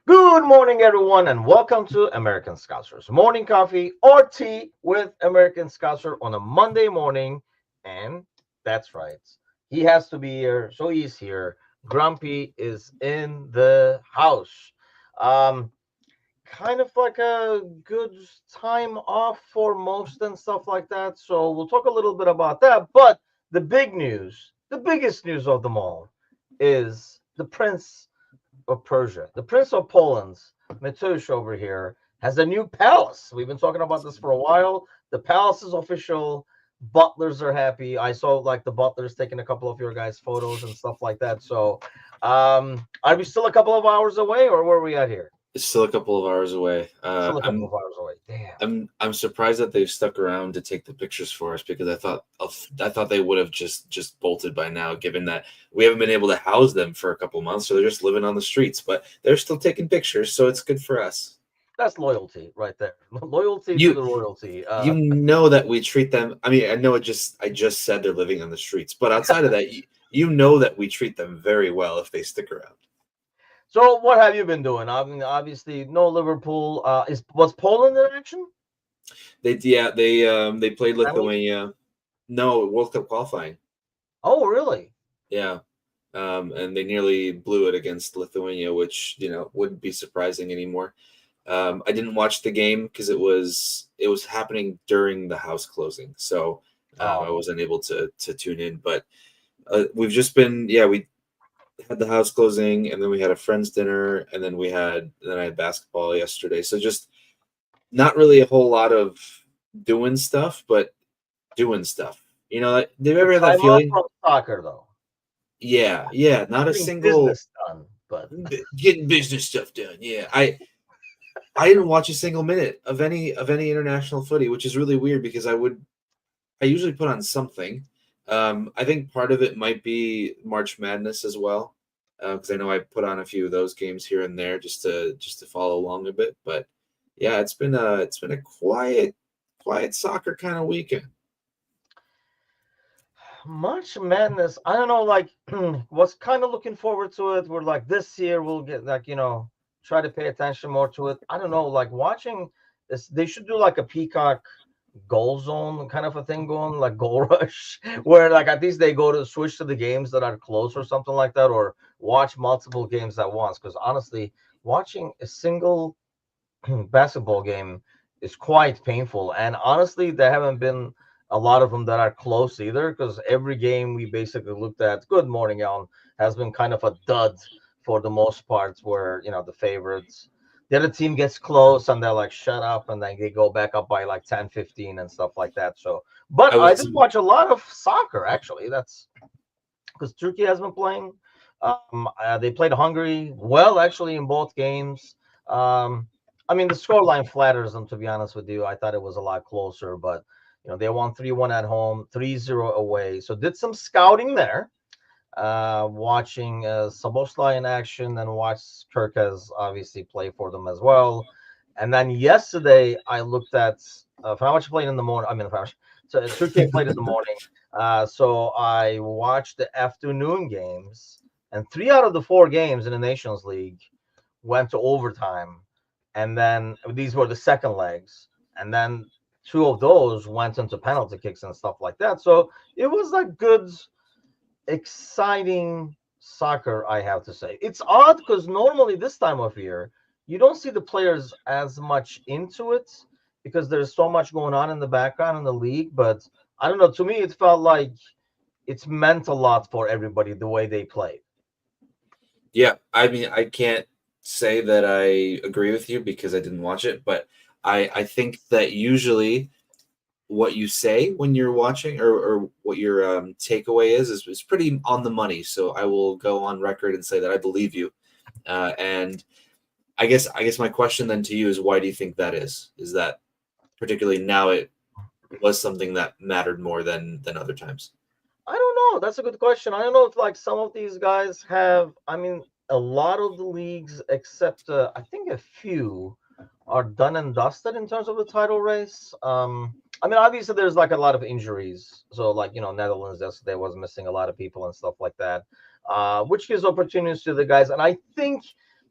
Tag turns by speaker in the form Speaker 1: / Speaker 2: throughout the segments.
Speaker 1: Good morning, everyone, and welcome to American Scousers Morning Coffee or Tea with American Scouser on a Monday morning. And that's right, he has to be here, so he's here. Grumpy is in the house. Um, Kind of like a good time off for most and stuff like that. So we'll talk a little bit about that. But the big news, the biggest news of them all, is the Prince of Persia. The Prince of Poland's Matush over here has a new palace. We've been talking about this for a while. The palace is official. Butlers are happy. I saw like the butlers taking a couple of your guys' photos and stuff like that. So, are we still a couple of hours away, or where are we at here?
Speaker 2: It's still a couple of hours away.
Speaker 1: Still a couple of hours away. Damn.
Speaker 2: I'm surprised that they've stuck around to take the pictures for us because I thought they would have just bolted by now, given that we haven't been able to house them for a couple months, so they're just living on the streets. But they're still taking pictures, so it's good for us.
Speaker 1: That's loyalty right there. Loyalty to
Speaker 2: You
Speaker 1: the royalty.
Speaker 2: you know that we treat them. I mean, I know I just said they're living on the streets, but outside of that, you know that we treat them very well if they stick around.
Speaker 1: So what have you been doing? I mean, obviously, no Liverpool. Was Poland in action?
Speaker 2: They played
Speaker 1: Friendly?
Speaker 2: Lithuania. No, World Cup qualifying.
Speaker 1: Oh, really?
Speaker 2: Yeah. And they nearly blew it against Lithuania, which wouldn't be surprising anymore. I didn't watch the game because it was happening during the house closing, so I
Speaker 1: Oh,
Speaker 2: wasn't able to tune in. But we've just been we had the house closing, and then we had a friend's dinner, and then I had basketball yesterday. So just not really a whole lot of doing stuff, but doing stuff. Like, do you
Speaker 1: the
Speaker 2: ever have that
Speaker 1: time off
Speaker 2: feeling?
Speaker 1: from soccer, though.
Speaker 2: Yeah, not a
Speaker 1: Getting
Speaker 2: single
Speaker 1: business done, but
Speaker 2: getting business stuff done. Yeah, I didn't watch a single minute of any international footy, which is really weird because I usually put on something. I think part of it might be March Madness as well, because I know I put on a few of those games here and there just to follow along a bit. But yeah, it's been a quiet soccer kind of weekend.
Speaker 1: March Madness. I don't know. Like, was kind of looking forward to it. We're like, this year we'll get like try to pay attention more to it. I don't know. Like watching this, they should do like a Peacock goal zone kind of a thing going, like Goal Rush, where like at least they go to switch to the games that are close or something like that, or watch multiple games at once. Because honestly, watching a single basketball game is quite painful. And honestly, there haven't been a lot of them that are close either, because every game we basically looked at, good morning, Alan, has been kind of a dud for the most part, where, the favorites, the other team gets close and they're like, shut up. And then they go back up by like 10, 15 and stuff like that. So, but
Speaker 2: I
Speaker 1: I
Speaker 2: was
Speaker 1: did watch a lot of soccer, actually. That's because Turkey has been playing. They played Hungary well, actually, in both games. Um, I mean, the scoreline flatters them, to be honest with you. I thought it was a lot closer, but they won 3-1 at home, 3-0 away. So did some scouting there. Watching Saboslai in action, and watched Kirkez obviously play for them as well. And then yesterday I looked at Fenerbahce played in the morning. I mean, so Turkey played in the morning. So I watched the afternoon games, and 3 out of the 4 games in the Nations League went to overtime, and then these were the second legs, and then two of those went into penalty kicks and stuff like that. So it was like good, exciting soccer, I have to say. It's odd because normally this time of year, you don't see the players as much into it because there's so much going on in the background in the league. But I don't know. To me, it felt like it's meant a lot for everybody the way they played.
Speaker 2: Yeah, I mean, I can't say that I agree with you because I didn't watch it, but I think that usually what you say when you're watching, or what your takeaway is pretty on the money. So I will go on record and say that I believe you. And I guess my question then to you is, why do you think that is? Is that particularly now it was something that mattered more than other times?
Speaker 1: I don't know. That's a good question. I don't know if like some of these guys have. I mean, a lot of the leagues, except I think a few, are done and dusted in terms of the title race. I mean, obviously there's like a lot of injuries. So like Netherlands yesterday was missing a lot of people and stuff like that, which gives opportunities to the guys. And I think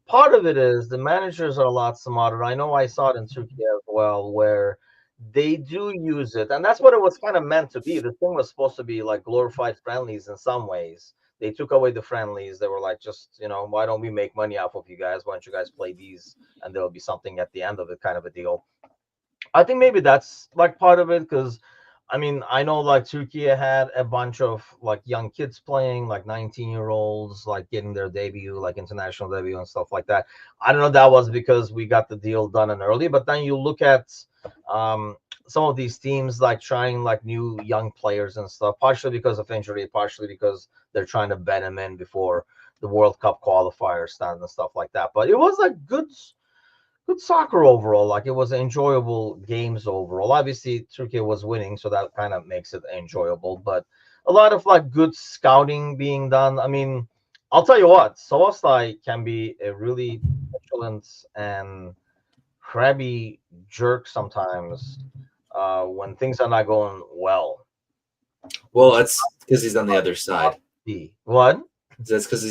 Speaker 1: part of it is the managers are a lot smarter. I know I saw it in Turkey as well, where they do use it, and that's what it was kind of meant to be. The thing was supposed to be like glorified friendlies in some ways. They took away the friendlies. They were like, just why don't we make money off of you guys? Why don't you guys play these, and there'll be something at the end of it, kind of a deal. I think maybe that's like part of it because I mean, I know like Turkey had a bunch of like young kids playing, like 19-year-olds, like getting their debut, like international debut and stuff like that. I don't know if that was because we got the deal done and early, but then you look at um, some of these teams like trying like new young players and stuff, partially because of injury, partially because they're trying to bet them in before the World Cup qualifier stand and stuff like that. But it was like good soccer overall. Like it was enjoyable games overall. Obviously, Turkey was winning, so that kind of makes it enjoyable. But a lot of like good scouting being done. I mean, I'll tell you what, Szoboszlai can be a really petulant and crabby jerk sometimes when things are not going well.
Speaker 2: Well, that's because he's on the other side.
Speaker 1: What?
Speaker 2: That's because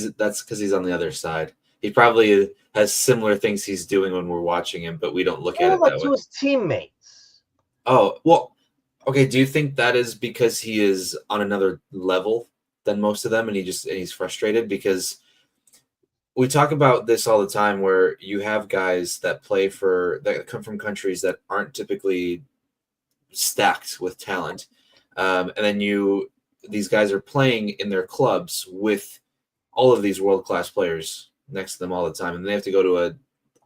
Speaker 2: he's on the other side. He probably has similar things he's doing when we're watching him, but we don't look at it
Speaker 1: like
Speaker 2: that
Speaker 1: to
Speaker 2: way.
Speaker 1: his teammates.
Speaker 2: Oh, well, okay. Do you think that is because he is on another level than most of them, and he's frustrated? Because we talk about this all the time, where you have guys that come from countries that aren't typically stacked with talent, and then these guys are playing in their clubs with all of these world-class players next to them all the time, and they have to go to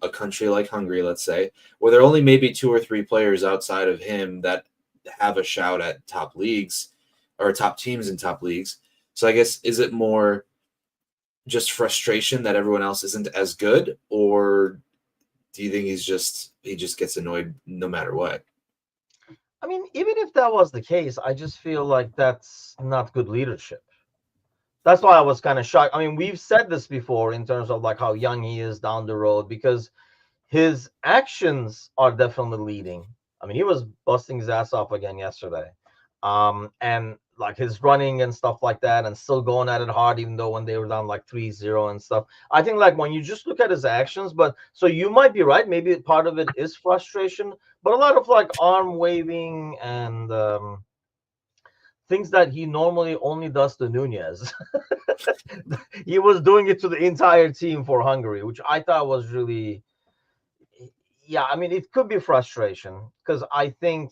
Speaker 2: a country like Hungary, let's say, where there are only maybe 2 or 3 players outside of him that have a shout at top leagues or top teams in top leagues. So I guess, is it more just frustration that everyone else isn't as good, or do you think he just gets annoyed no matter what?
Speaker 1: I mean, even if that was the case, I just feel like that's not good leadership. That's why I was kind of shocked. I mean, we've said this before in terms of like how young he is down the road because his actions are definitely leading. I mean, he was busting his ass off again yesterday. And like his running and stuff like that, and still going at it hard, even though when they were down like 3-0 and stuff. I think like when you just look at his actions, but so you might be right. Maybe part of it is frustration, but a lot of like arm waving and things that he normally only does to Nunez. He was doing it to the entire team for Hungary, which I thought was really, yeah. I mean, it could be frustration because I think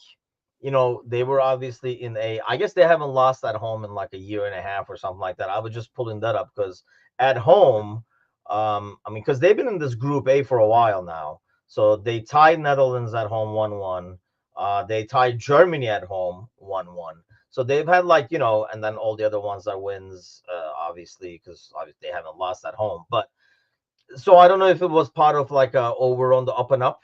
Speaker 1: they were obviously I guess they haven't lost at home in like a year and a half or something like that. I was just pulling that up because at home, I mean, because they've been in this Group A for a while now. So they tied Netherlands at home 1-1. They tied Germany at home 1-1. So they've had like, and then all the other ones are wins, obviously, because obviously they haven't lost at home. But so I don't know if it was part of like over on the up and up,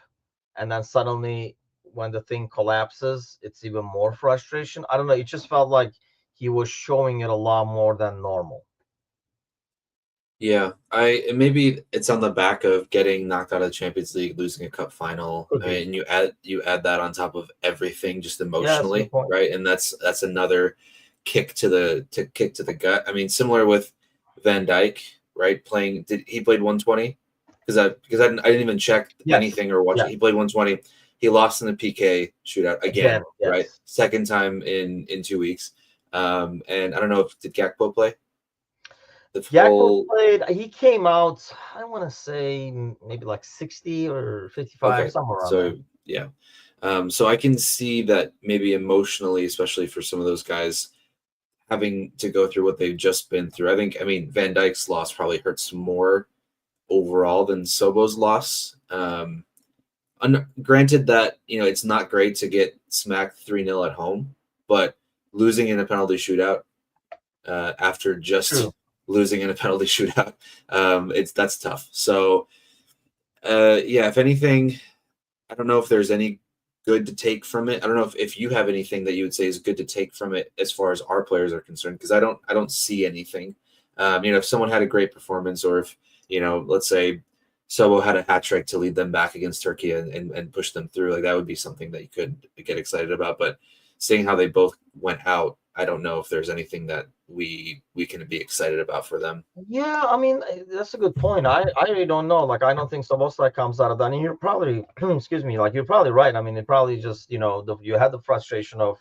Speaker 1: and then suddenly when the thing collapses, it's even more frustration. I don't know. It just felt like he was showing it a lot more than normal.
Speaker 2: Yeah, maybe it's on the back of getting knocked out of the Champions League, losing a cup final. I mean, you add that on top of everything, just emotionally, right? And that's another kick to the gut. I mean, similar with Van Dijk, right? He played 120? Because I didn't even check anything or watch it. He played 120. He lost in the PK shootout again, right? Second time in 2 weeks. And I don't know did Gakpo play?
Speaker 1: Gakpo played. He came out, I want to say maybe like 60 or 55, somewhere around there.
Speaker 2: Yeah. So I can see that maybe emotionally, especially for some of those guys, having to go through what they've just been through. I mean, Van Dijk's loss probably hurts more overall than Sobo's loss. Granted that, it's not great to get smacked 3-0 at home, but losing in a penalty shootout after just losing in a penalty shootout, that's tough. So, if anything, I don't know if there's any good to take from it. I don't know if you have anything that you would say is good to take from it as far as our players are concerned, because I don't see anything. If someone had a great performance, or if let's say Sobo had a hat trick to lead them back against Turkey and push them through, like that would be something that you could get excited about. But seeing how they both went out, I don't know if there's anything that we can be excited about for them.
Speaker 1: Yeah, I mean that's a good point. I really don't know. Like I don't think so. Most of that comes out of that. And you're probably excuse me. Like you're probably right. I mean, it probably just you had the frustration of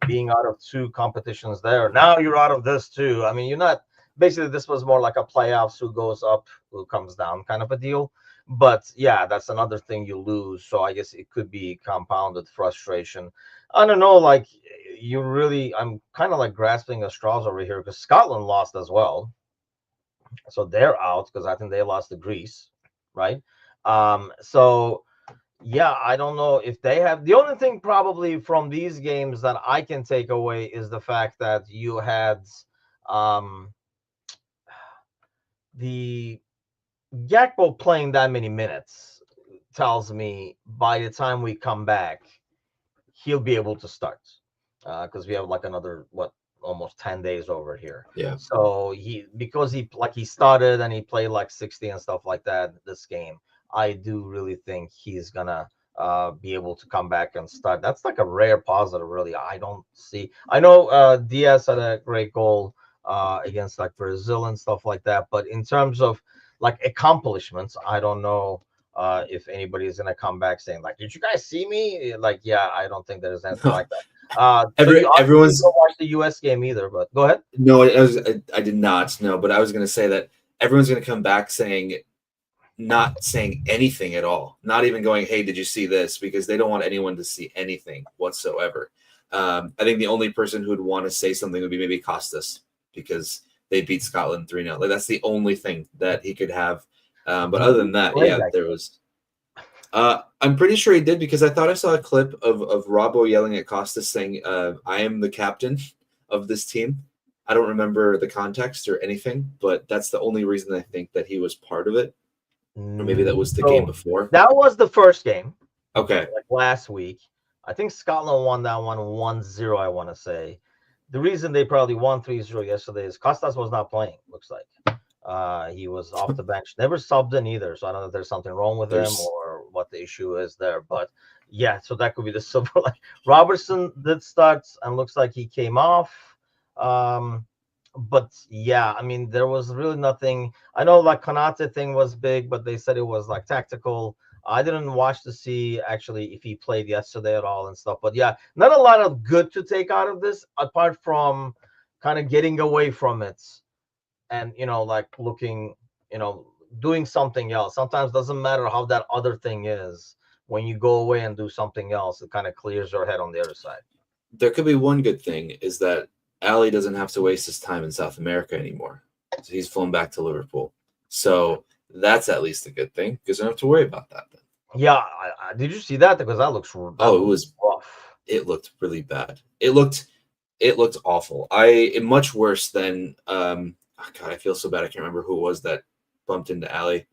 Speaker 1: being out of two competitions there. Now you're out of this too. I mean, you're not basically this was more like a playoffs who goes up, who comes down kind of a deal. But yeah, that's another thing you lose. So I guess it could be compounded frustration. I don't know, like you really I'm kind of like grasping at straws over here because Scotland lost as well. So they're out because I think they lost to Greece, right? So yeah, I don't know if they have. The only thing probably from these games that I can take away is the fact that you had um, the Gakpo playing that many minutes tells me by the time we come back, he'll be able to start because we have like another almost 10 days over here.
Speaker 2: Yeah.
Speaker 1: So because he started and he played like 60 and stuff like that this game, I do really think he's gonna be able to come back and start. That's like a rare positive, really. I don't see. I know Diaz had a great goal against like Brazil and stuff like that, but in terms of like accomplishments, I don't know if anybody is gonna come back saying like, "Did you guys see me?" Like, yeah, I don't think there's anything like that. So you obviously
Speaker 2: Everyone's
Speaker 1: don't watch the U.S. game either, but go ahead.
Speaker 2: no, I did not know, but I was going to say that everyone's going to come back saying not saying anything at all, not even going, "Hey, did you see this?" Because they don't want anyone to see anything whatsoever. I think the only person who would want to say something would be maybe Costas because they beat Scotland 3-0. Like that's the only thing that he could have. But other than that, yeah, there was. I'm pretty sure he did because I thought I saw a clip of Robbo yelling at Costas saying, "I am the captain of this team." I don't remember the context or anything, but that's the only reason I think that he was part of it. Or maybe that was the game before.
Speaker 1: That was the first game.
Speaker 2: Okay.
Speaker 1: Like last week. I think Scotland won that one 1-0, I want to say. The reason they probably won 3-0 yesterday is Costas was not playing, looks like. He was off the bench, never subbed in either. So I don't know if there's something wrong with him or what the issue is there. But yeah, so that could be the silver. Like Robertson did start and looks like he came off. But yeah, I mean, there was really nothing. I know like Konate thing was big, but they said it was like tactical. I didn't watch to see actually if he played yesterday at all and stuff. But yeah, not a lot of good to take out of this apart from kind of getting away from it and like looking, doing something else. Sometimes doesn't matter how that other thing is. When you go away and do something else, it kind of clears your head on the other side.
Speaker 2: There could be one good thing is that Ali doesn't have to waste his time in South America anymore. So he's flown back to Liverpool. So that's at least a good thing because I don't have to worry about that then.
Speaker 1: Yeah, did you see that? Because that looks
Speaker 2: it was
Speaker 1: rough.
Speaker 2: It looked really bad. It looked awful. It much worse than God, I feel so bad. I can't remember who it was that bumped into Ali.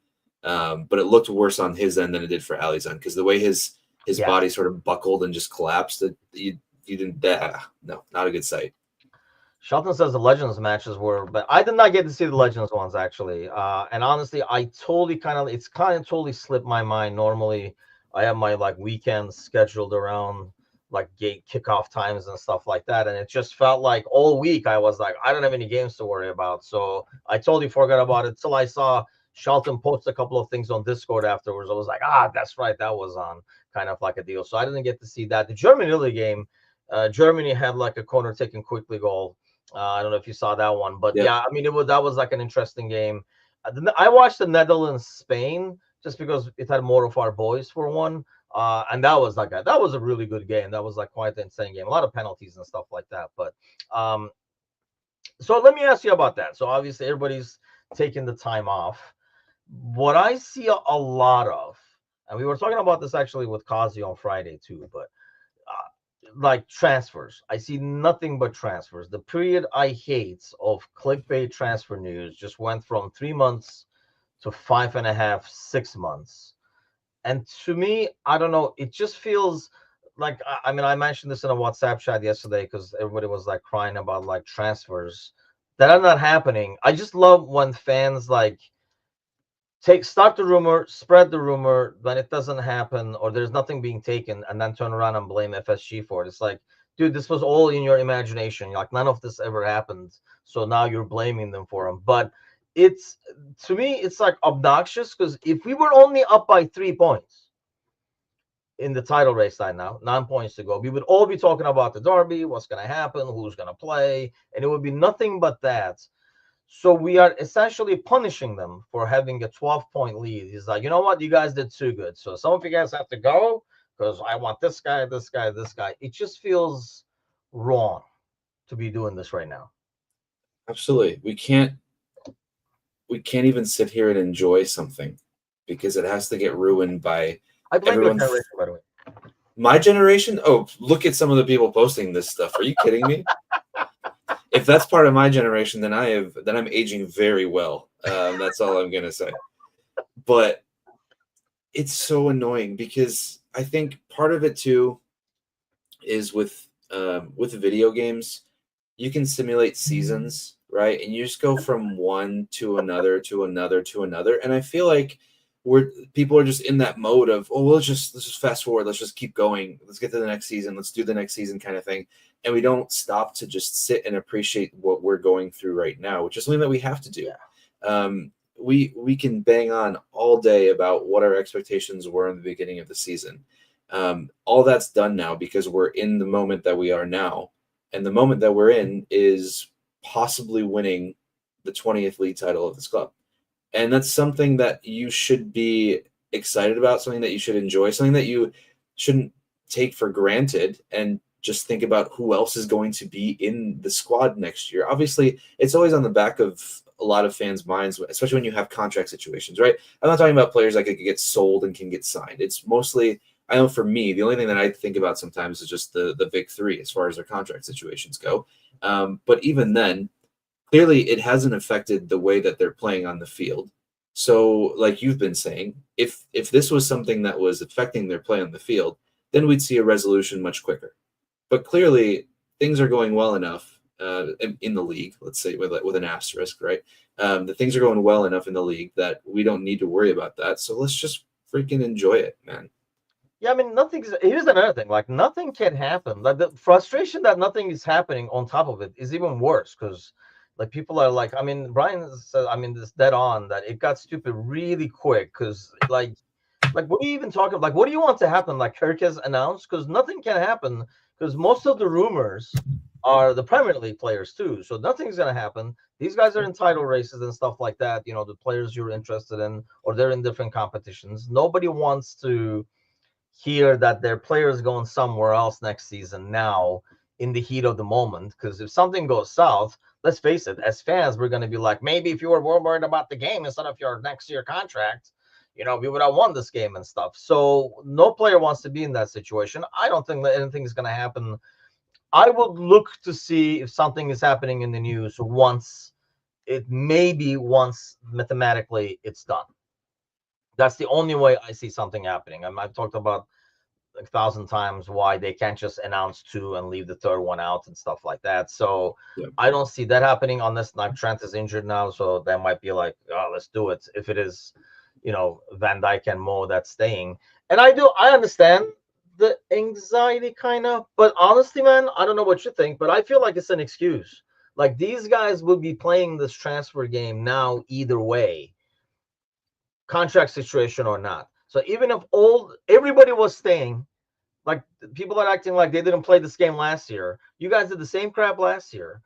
Speaker 2: But it looked worse on his end than it did for Ali's end because the way his body sort of buckled and just collapsed, that you didn't. No, not a good sight.
Speaker 1: Shelton says the Legends matches were, but I did not get to see the Legends ones actually. And honestly, it's kind of totally slipped my mind. Normally, I have my like weekends scheduled around like gate kickoff times and stuff like that, and it just felt like all week I was like, I don't have any games to worry about, so I totally forgot about it till I saw Shelton post a couple of things on Discord afterwards. I was like, that's right, that was on, kind of like a deal. So I didn't get to see that. The Germany game, Germany had like a corner taken quickly goal. I don't know if you saw that one, but yeah, I mean, that was like an interesting game. I watched the Netherlands Spain just because it had more of our boys for one, and that was a really good game. That was like quite an insane game. A lot of penalties and stuff like that. But so let me ask you about that. So obviously everybody's taking the time off. What I see a lot of, and we were talking about this actually with Kazi on Friday too, but like transfers. I see nothing but transfers. The period I hate of clickbait transfer news just went from 3 months to 5.5, 6 months. And to me, I don't know, it just feels like, I mean, I mentioned this in a WhatsApp chat yesterday because everybody was like crying about like transfers that are not happening. I just love when fans like start the rumor, spread the rumor, then it doesn't happen, or there's nothing being taken, and then turn around and blame FSG for it. It's like, dude, this was all in your imagination. Like none of this ever happened. So now you're blaming them for them. But it's to me, it's like obnoxious because if we were only up by 3 points in the title race right now, 9 points to go, we would all be talking about the derby, what's going to happen, who's going to play, and it would be nothing but that. So we are essentially punishing them for having a 12-point lead. He's like, you know what? You guys did too good. So some of you guys have to go because I want this guy, this guy, this guy. It just feels wrong to be doing this right now.
Speaker 2: Absolutely. We can't even sit here and enjoy something because it has to get ruined by
Speaker 1: I blame your
Speaker 2: everyone.
Speaker 1: generation, by the way.
Speaker 2: My generation? Oh, look at some of the people posting this stuff. Are you kidding me? If that's part of my generation, then I'm aging very well. That's all I'm gonna say. But it's so annoying because I think part of it too is with video games, you can simulate seasons, right? And you just go from one to another to another to another. And I feel like people are just in that mode of, oh, let's just fast forward, let's just keep going, let's get to the next season, let's do the next season kind of thing. And we don't stop to just sit and appreciate what we're going through right now, which is something that we have to do. Yeah. We can bang on all day about what our expectations were in the beginning of the season. All that's done now because we're in the moment that we are now. And the moment that we're in is possibly winning the 20th league title of this club. And that's something that you should be excited about, something that you should enjoy, something that you shouldn't take for granted and just think about who else is going to be in the squad next year. Obviously, it's always on the back of a lot of fans' minds, especially when you have contract situations, right? I'm not talking about players that could get sold and can get signed. It's mostly, I know for me, the only thing that I think about sometimes is just the big three as far as their contract situations go. But even then, clearly it hasn't affected the way that they're playing on the field. So like you've been saying, if this was something that was affecting their play on the field, then we'd see a resolution much quicker. But clearly things are going well enough in the league, let's say with an asterisk, right? The things are going well enough in the league that we don't need to worry about that. So let's just freaking enjoy it, man.
Speaker 1: Yeah, I mean, here's another thing. Like, nothing can happen. Like, the frustration that nothing is happening on top of it is even worse because, like, people are like, I mean, Brian said, I mean, this dead on that it got stupid really quick because, like, what are you even talking about? Like, what do you want to happen? Like, Kirk has announced because nothing can happen because most of the rumors are the Premier League players too. So nothing's going to happen. These guys are in title races and stuff like that. You know, the players you're interested in, or they're in different competitions. Nobody wants to hear that their players going somewhere else next season now in the heat of the moment, because if something goes south, let's face it, as fans, we're going to be like, maybe if you were more worried about the game instead of your next year contract, you know, we would have won this game and stuff. So no player wants to be in that situation. I don't think that anything is going to happen. I would look to see if something is happening in the news once mathematically it's done. That's the only way I see something happening. I've talked about 1,000 times why they can't just announce two and leave the third one out and stuff like that. So yeah. I don't see that happening unless like Trent is injured now. So that might be like, oh, let's do it. If it is, you know, Van Dijk and Mo that's staying. And I understand the anxiety kind of, but honestly, man, I don't know what you think, but I feel like it's an excuse. Like these guys will be playing this transfer game now either way, contract situation or not. So even if everybody was staying, like people are acting like they didn't play this game last year. You guys did the same crap last year.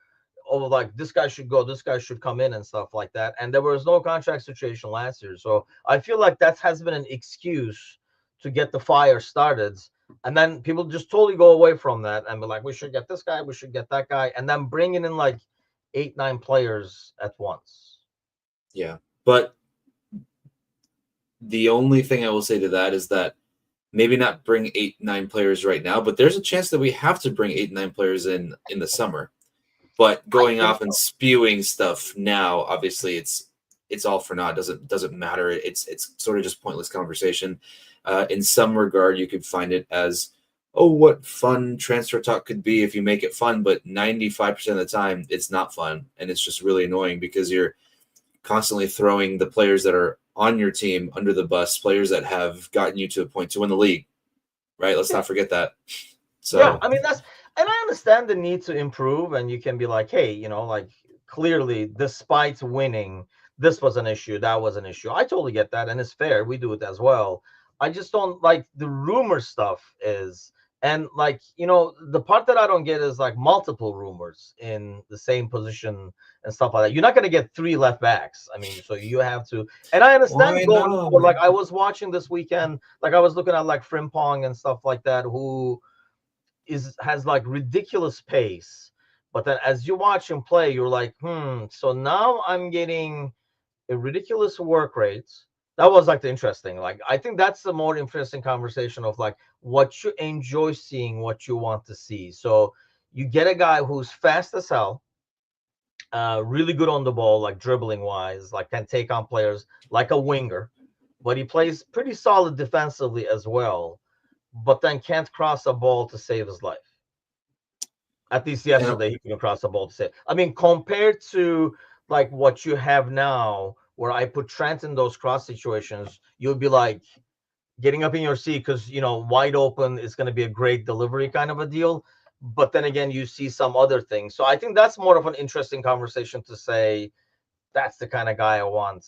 Speaker 1: Oh, like this guy should go, this guy should come in and stuff like that. And there was no contract situation last year. So I feel like that has been an excuse to get the fire started. And then people just totally go away from that and be like, we should get this guy, we should get that guy. And then bringing in like 8-9 players at once.
Speaker 2: Yeah. But the only thing I will say to that is that maybe not bring 8-9 players right now, but there's a chance that we have to bring 8-9 players in the summer. But going off and spewing stuff now, obviously it's all for naught. Doesn't matter. It's sort of just pointless conversation. In some regard, you could find it as, oh, what fun transfer talk could be if you make it fun, but 95% of the time it's not fun, and it's just really annoying because you're constantly throwing the players that are on your team under the bus, players that have gotten you to a point to win the league, right? Let's not forget that. So
Speaker 1: yeah, I mean And I understand the need to improve, and you can be like, hey, like clearly, despite winning, this was an issue, that was an issue. I totally get that, and it's fair. We do it as well. I just don't like the rumor stuff and like, the part that I don't get is like multiple rumors in the same position and stuff like that. You're not going to get three left backs. I mean, so you have to, and I understand
Speaker 2: Why
Speaker 1: going forward.
Speaker 2: not?
Speaker 1: Like I was watching this weekend, like I was looking at like Frimpong and stuff like that, who has like ridiculous pace, but then as you watch him play, you're like, so now I'm getting a ridiculous work rate. That was like the interesting, like I think that's the more interesting conversation of like what you enjoy seeing, what you want to see. So you get a guy who's fast as hell, really good on the ball, like dribbling wise, like can take on players like a winger, but he plays pretty solid defensively as well, but then can't cross a ball to save his life. At least
Speaker 2: And
Speaker 1: yesterday, he couldn't cross the ball to say. I mean, compared to like what you have now, where I put Trent in those cross situations, you'll be like getting up in your seat because wide open is going to be a great delivery kind of a deal. But then again, you see some other things. So I think that's more of an interesting conversation to say that's the kind of guy I want,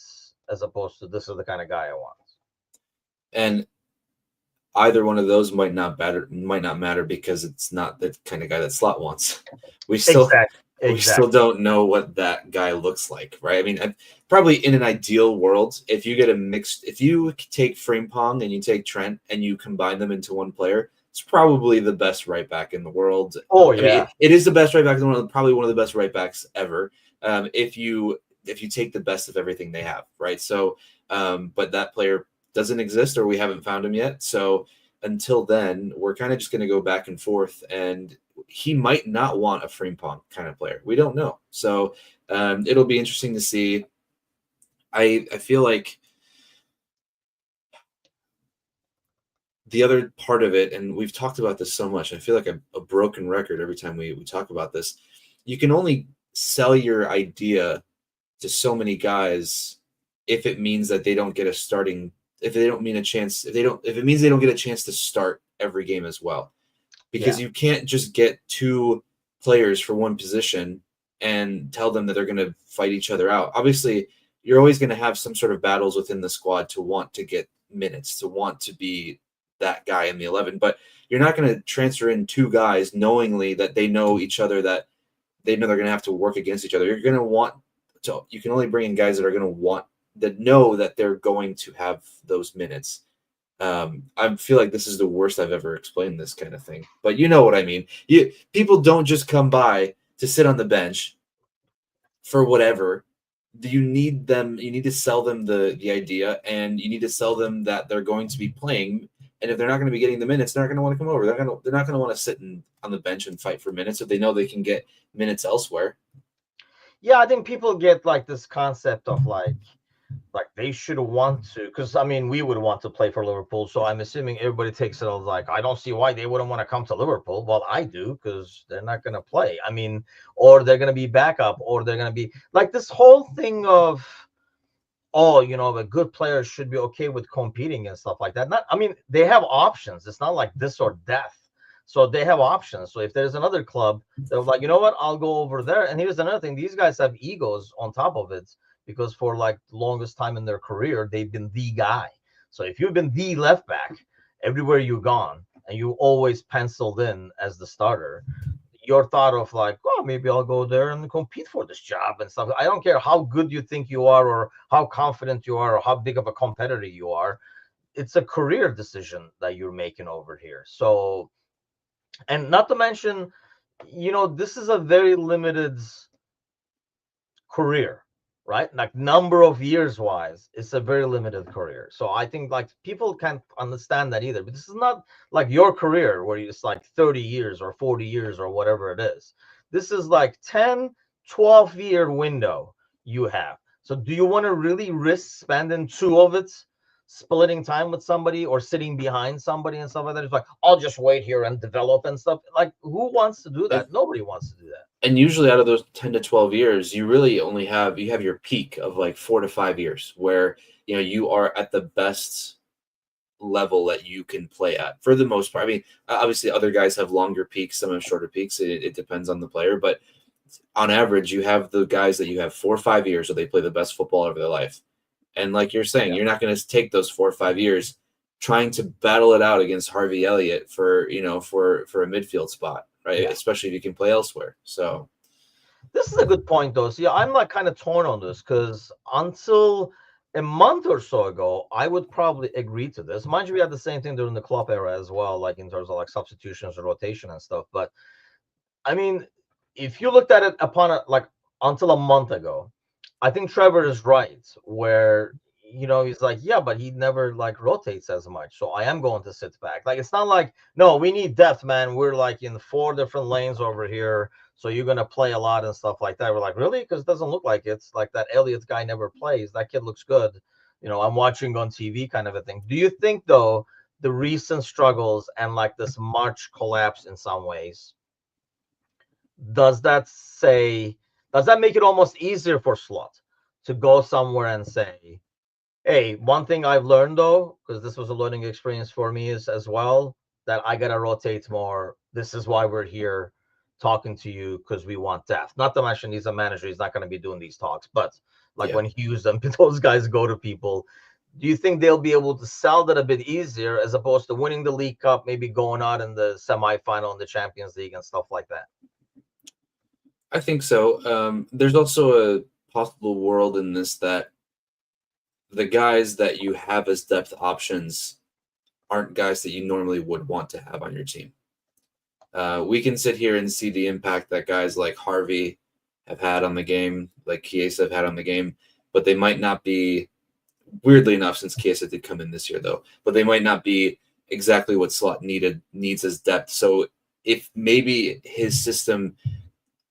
Speaker 1: as opposed to this is the kind of guy I want.
Speaker 2: and either one of those might not matter because it's not the kind of guy that Slot wants. We still
Speaker 1: Exactly.
Speaker 2: don't know what that guy looks like, right? I mean, probably in an ideal world, if you take Frimpong and you take Trent and you combine them into one player, it's probably the best right back in the world.
Speaker 1: Oh
Speaker 2: I mean,
Speaker 1: yeah.
Speaker 2: it is the best right back in the world, probably one of the best right backs ever. If you take the best of everything they have, right? So, but that player doesn't exist, or we haven't found him yet. So until then, we're kind of just going to go back and forth, and he might not want a Frimpong kind of player. We don't know. So it'll be interesting to see. I feel like the other part of it, and we've talked about this so much, I feel like a broken record every time we talk about this. You can only sell your idea to so many guys if it means that they don't get a starting, if they don't mean a chance, if it means they don't get a chance to start every game as well. Because
Speaker 1: Yeah.
Speaker 2: you can't just get two players for one position and tell them that they're going to fight each other out. Obviously, you're always going to have some sort of battles within the squad to want to get minutes, to want to be that guy in the 11, but you're not going to transfer in two guys knowingly that they know each other, that they know they're going to have to work against each other. You're going to want to, you can only bring in guys that are going to want, that know that they're going to have those minutes. I feel like this is the worst I've ever explained this kind of thing, but you know what I mean. People don't just come by to sit on the bench for whatever. You need them. You need to sell them the idea, and you need to sell them that they're going to be playing. And if they're not going to be getting the minutes, they're not going to want to come over. They're not going to want to sit on the bench and fight for minutes if they know they can get minutes elsewhere.
Speaker 1: Yeah, I think people get like this concept of like they should want to, because I mean we would want to play for Liverpool, so I'm assuming everybody takes it as like I don't see why they wouldn't want to come to Liverpool. Well, I do, because they're not going to play. I mean, or they're going to be backup, or they're going to be like this whole thing of, oh, the good players should be okay with competing and stuff like that. Not, I mean, they have options. It's not like this or death. So they have options. So if there's another club, they're like, you know what, I'll go over there. And here's another thing: these guys have egos on top of it, because for like the longest time in their career, they've been the guy. So if you've been the left back everywhere you've gone, and you always penciled in as the starter, your thought of like, well, maybe I'll go there and compete for this job and stuff. I don't care how good you think you are, or how confident you are, or how big of a competitor you are. It's a career decision that you're making over here. So, and not to mention, this is a very limited career, right? Like number of years wise, it's a very limited career. So I think like people can't understand that either. But this is not like your career where it's like 30 years or 40 years or whatever it is. This is like 10, 12-year window you have. So do you want to really risk spending two of it splitting time with somebody or sitting behind somebody and stuff like that? It's like, I'll just wait here and develop and stuff. Like, who wants to do that? Nobody wants to do that.
Speaker 2: And usually out of those 10 to 12 years, you really only have your peak of like 4 to 5 years where you are at the best level that you can play at for the most part. I mean, obviously other guys have longer peaks, some have shorter peaks. It depends on the player, but on average, you have the guys that you have 4 or 5 years where they play the best football of their life. And like you're saying, you're not going to take those 4 or 5 years trying to battle it out against Harvey Elliott for a midfield spot, right?
Speaker 1: Yeah.
Speaker 2: Especially if you can play elsewhere. So
Speaker 1: This is a good point, though. See, I'm like kind of torn on this because until a month or so ago, I would probably agree to this. Mind you, we had the same thing during the club era as well, like in terms of like substitutions and rotation and stuff. But I mean, if you looked at it upon it like until a month ago, I think Trevor is right, where he's like, yeah, but he never like rotates as much. So I am going to sit back. Like it's not like, no, we need depth, man. We're like in 4 different lanes over here. So you're gonna play a lot and stuff like that. We're like, really? Because it doesn't look like it's like that Elliott guy never plays. That kid looks good. I'm watching on TV kind of a thing. Do you think though the recent struggles and like this March collapse in some ways, does that make it almost easier for Slot to go somewhere and say, hey, one thing I've learned though, because this was a learning experience for me is as well, that I gotta rotate more. This is why we're here talking to you, because we want depth. Not to mention he's a manager, he's not going to be doing these talks, but like when Hughes and those guys go to people, do you think they'll be able to sell that a bit easier as opposed to winning the League Cup, maybe going out in the semifinal in the Champions League and stuff like that?
Speaker 2: I think so. There's also a possible world in this that the guys that you have as depth options aren't guys that you normally would want to have on your team. We can sit here and see the impact that guys like Harvey have had on the game, like Chiesa have had on the game, but they might not be, weirdly enough, since Chiesa did come in this year though, but they might not be exactly what Slot needs as depth. So if maybe his system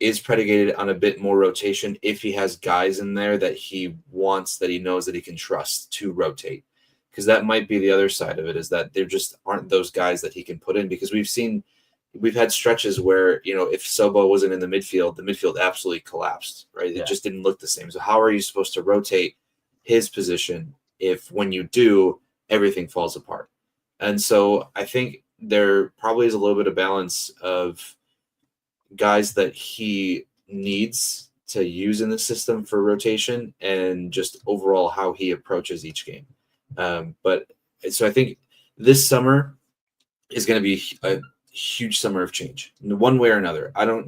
Speaker 2: is predicated on a bit more rotation, if he has guys in there that he wants, that he knows that he can trust to rotate, because that might be the other side of it, is that there just aren't those guys that he can put in, because we've had stretches where, if Sobo wasn't in the midfield absolutely collapsed, right? It just didn't look the same. So how are you supposed to rotate his position if when you do, everything falls apart? And so I think there probably is a little bit of balance of guys that he needs to use in the system for rotation and just overall how he approaches each game. But so I think this summer is going to be a huge summer of change in one way or another. I don't,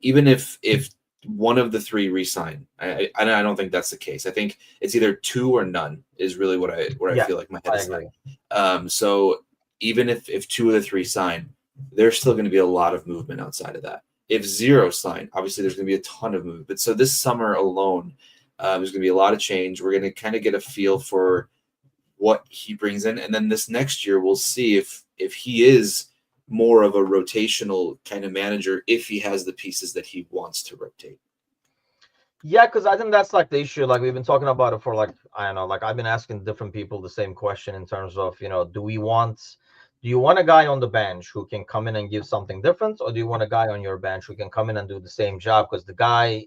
Speaker 2: even if one of the 3 re-sign, I don't think that's the case. I think it's either 2 or none is really what I feel like my head is like. So even if 2 of the 3 sign, there's still going to be a lot of movement outside of that. If 0 sign, obviously there's going to be a ton of movement. But so this summer alone, there's going to be a lot of change. We're going to kind of get a feel for what he brings in, and then this next year we'll see if he is more of a rotational kind of manager, if he has the pieces that he wants to rotate.
Speaker 1: Yeah, because I think that's like the issue. Like we've been talking about it for like, I don't know, like I've been asking different people the same question in terms of, do you want a guy on the bench who can come in and give something different, or do you want a guy on your bench who can come in and do the same job? Because the guy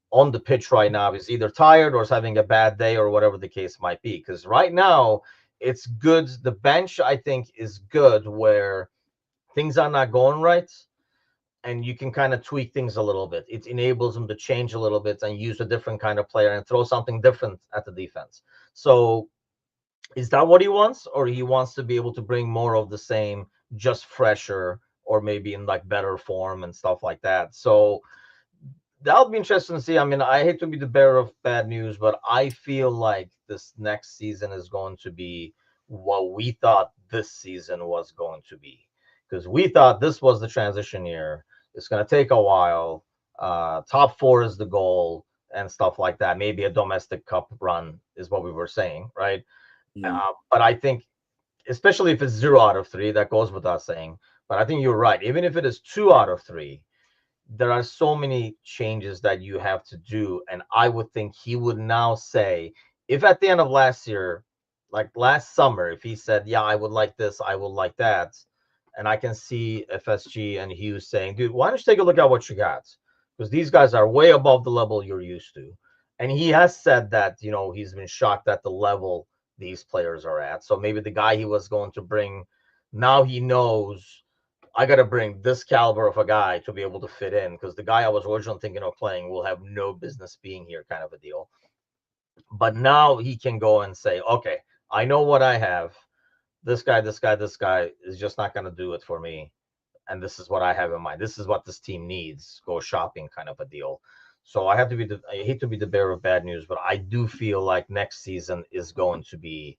Speaker 1: on the pitch right now is either tired or is having a bad day or whatever the case might be. Because right now it's good. The bench, I think, is good where things are not going right, and you can kind of tweak things a little bit. It enables them to change a little bit and use a different kind of player and throw something different at the defense. So is that what he wants, or he wants to be able to bring more of the same, just fresher, or maybe in like better form and stuff like that? So that'll be interesting to see. I mean, I hate to be the bearer of bad news, but I feel like this next season is going to be what we thought this season was going to be, because we thought this was the transition year. It's going to take a while. Top 4 is the goal and stuff like that. Maybe a domestic cup run is what we were saying, right? But I think, especially if it's 0 out of 3, that goes without saying. But I think you're right. Even if it is 2 out of 3, there are so many changes that you have to do. And I would think he would now say, if at the end of last year, like last summer, if he said, yeah, I would like this, I would like that, and I can see FSG and Hughes saying, dude, why don't you take a look at what you got? Because these guys are way above the level you're used to. And he has said that, he's been shocked at the level these players are at. So maybe the guy he was going to bring, now he knows I got to bring this caliber of a guy to be able to fit in, because the guy I was originally thinking of playing will have no business being here, kind of a deal. But now he can go and say, okay, I know what I have. This guy is just not going to do it for me. And this is what I have in mind. This is what this team needs. Go shopping, kind of a deal. So I hate to be the bearer of bad news, but I do feel like next season is going to be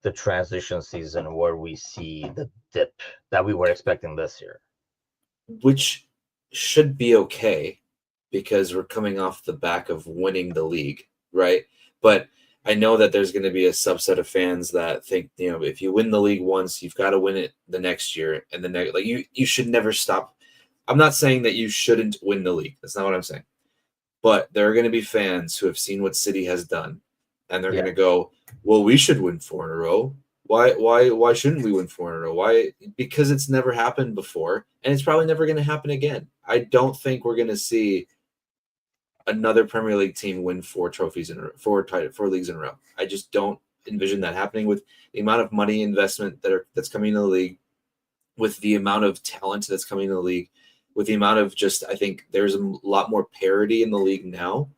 Speaker 1: the transition season where we see the dip that we were expecting this year.
Speaker 2: Which should be okay because we're coming off the back of winning the league, right? But I know that there's going to be a subset of fans that think, if you win the league once, you've got to win it the next year, and the next, like you should never stop. I'm not saying that you shouldn't win the league. That's not what I'm saying. But there are going to be fans who have seen what City has done, and they're going to go, well, we should win 4 in a row. Why shouldn't we win 4 in a row? Why? Because it's never happened before, and it's probably never going to happen again. I don't think we're going to see another Premier League team win 4 trophies in a row, 4 leagues in a row. I just don't envision that happening with the amount of money investment that's coming into the league, with the amount of talent that's coming into the league, with the amount of I think there's a lot more parity in the league now.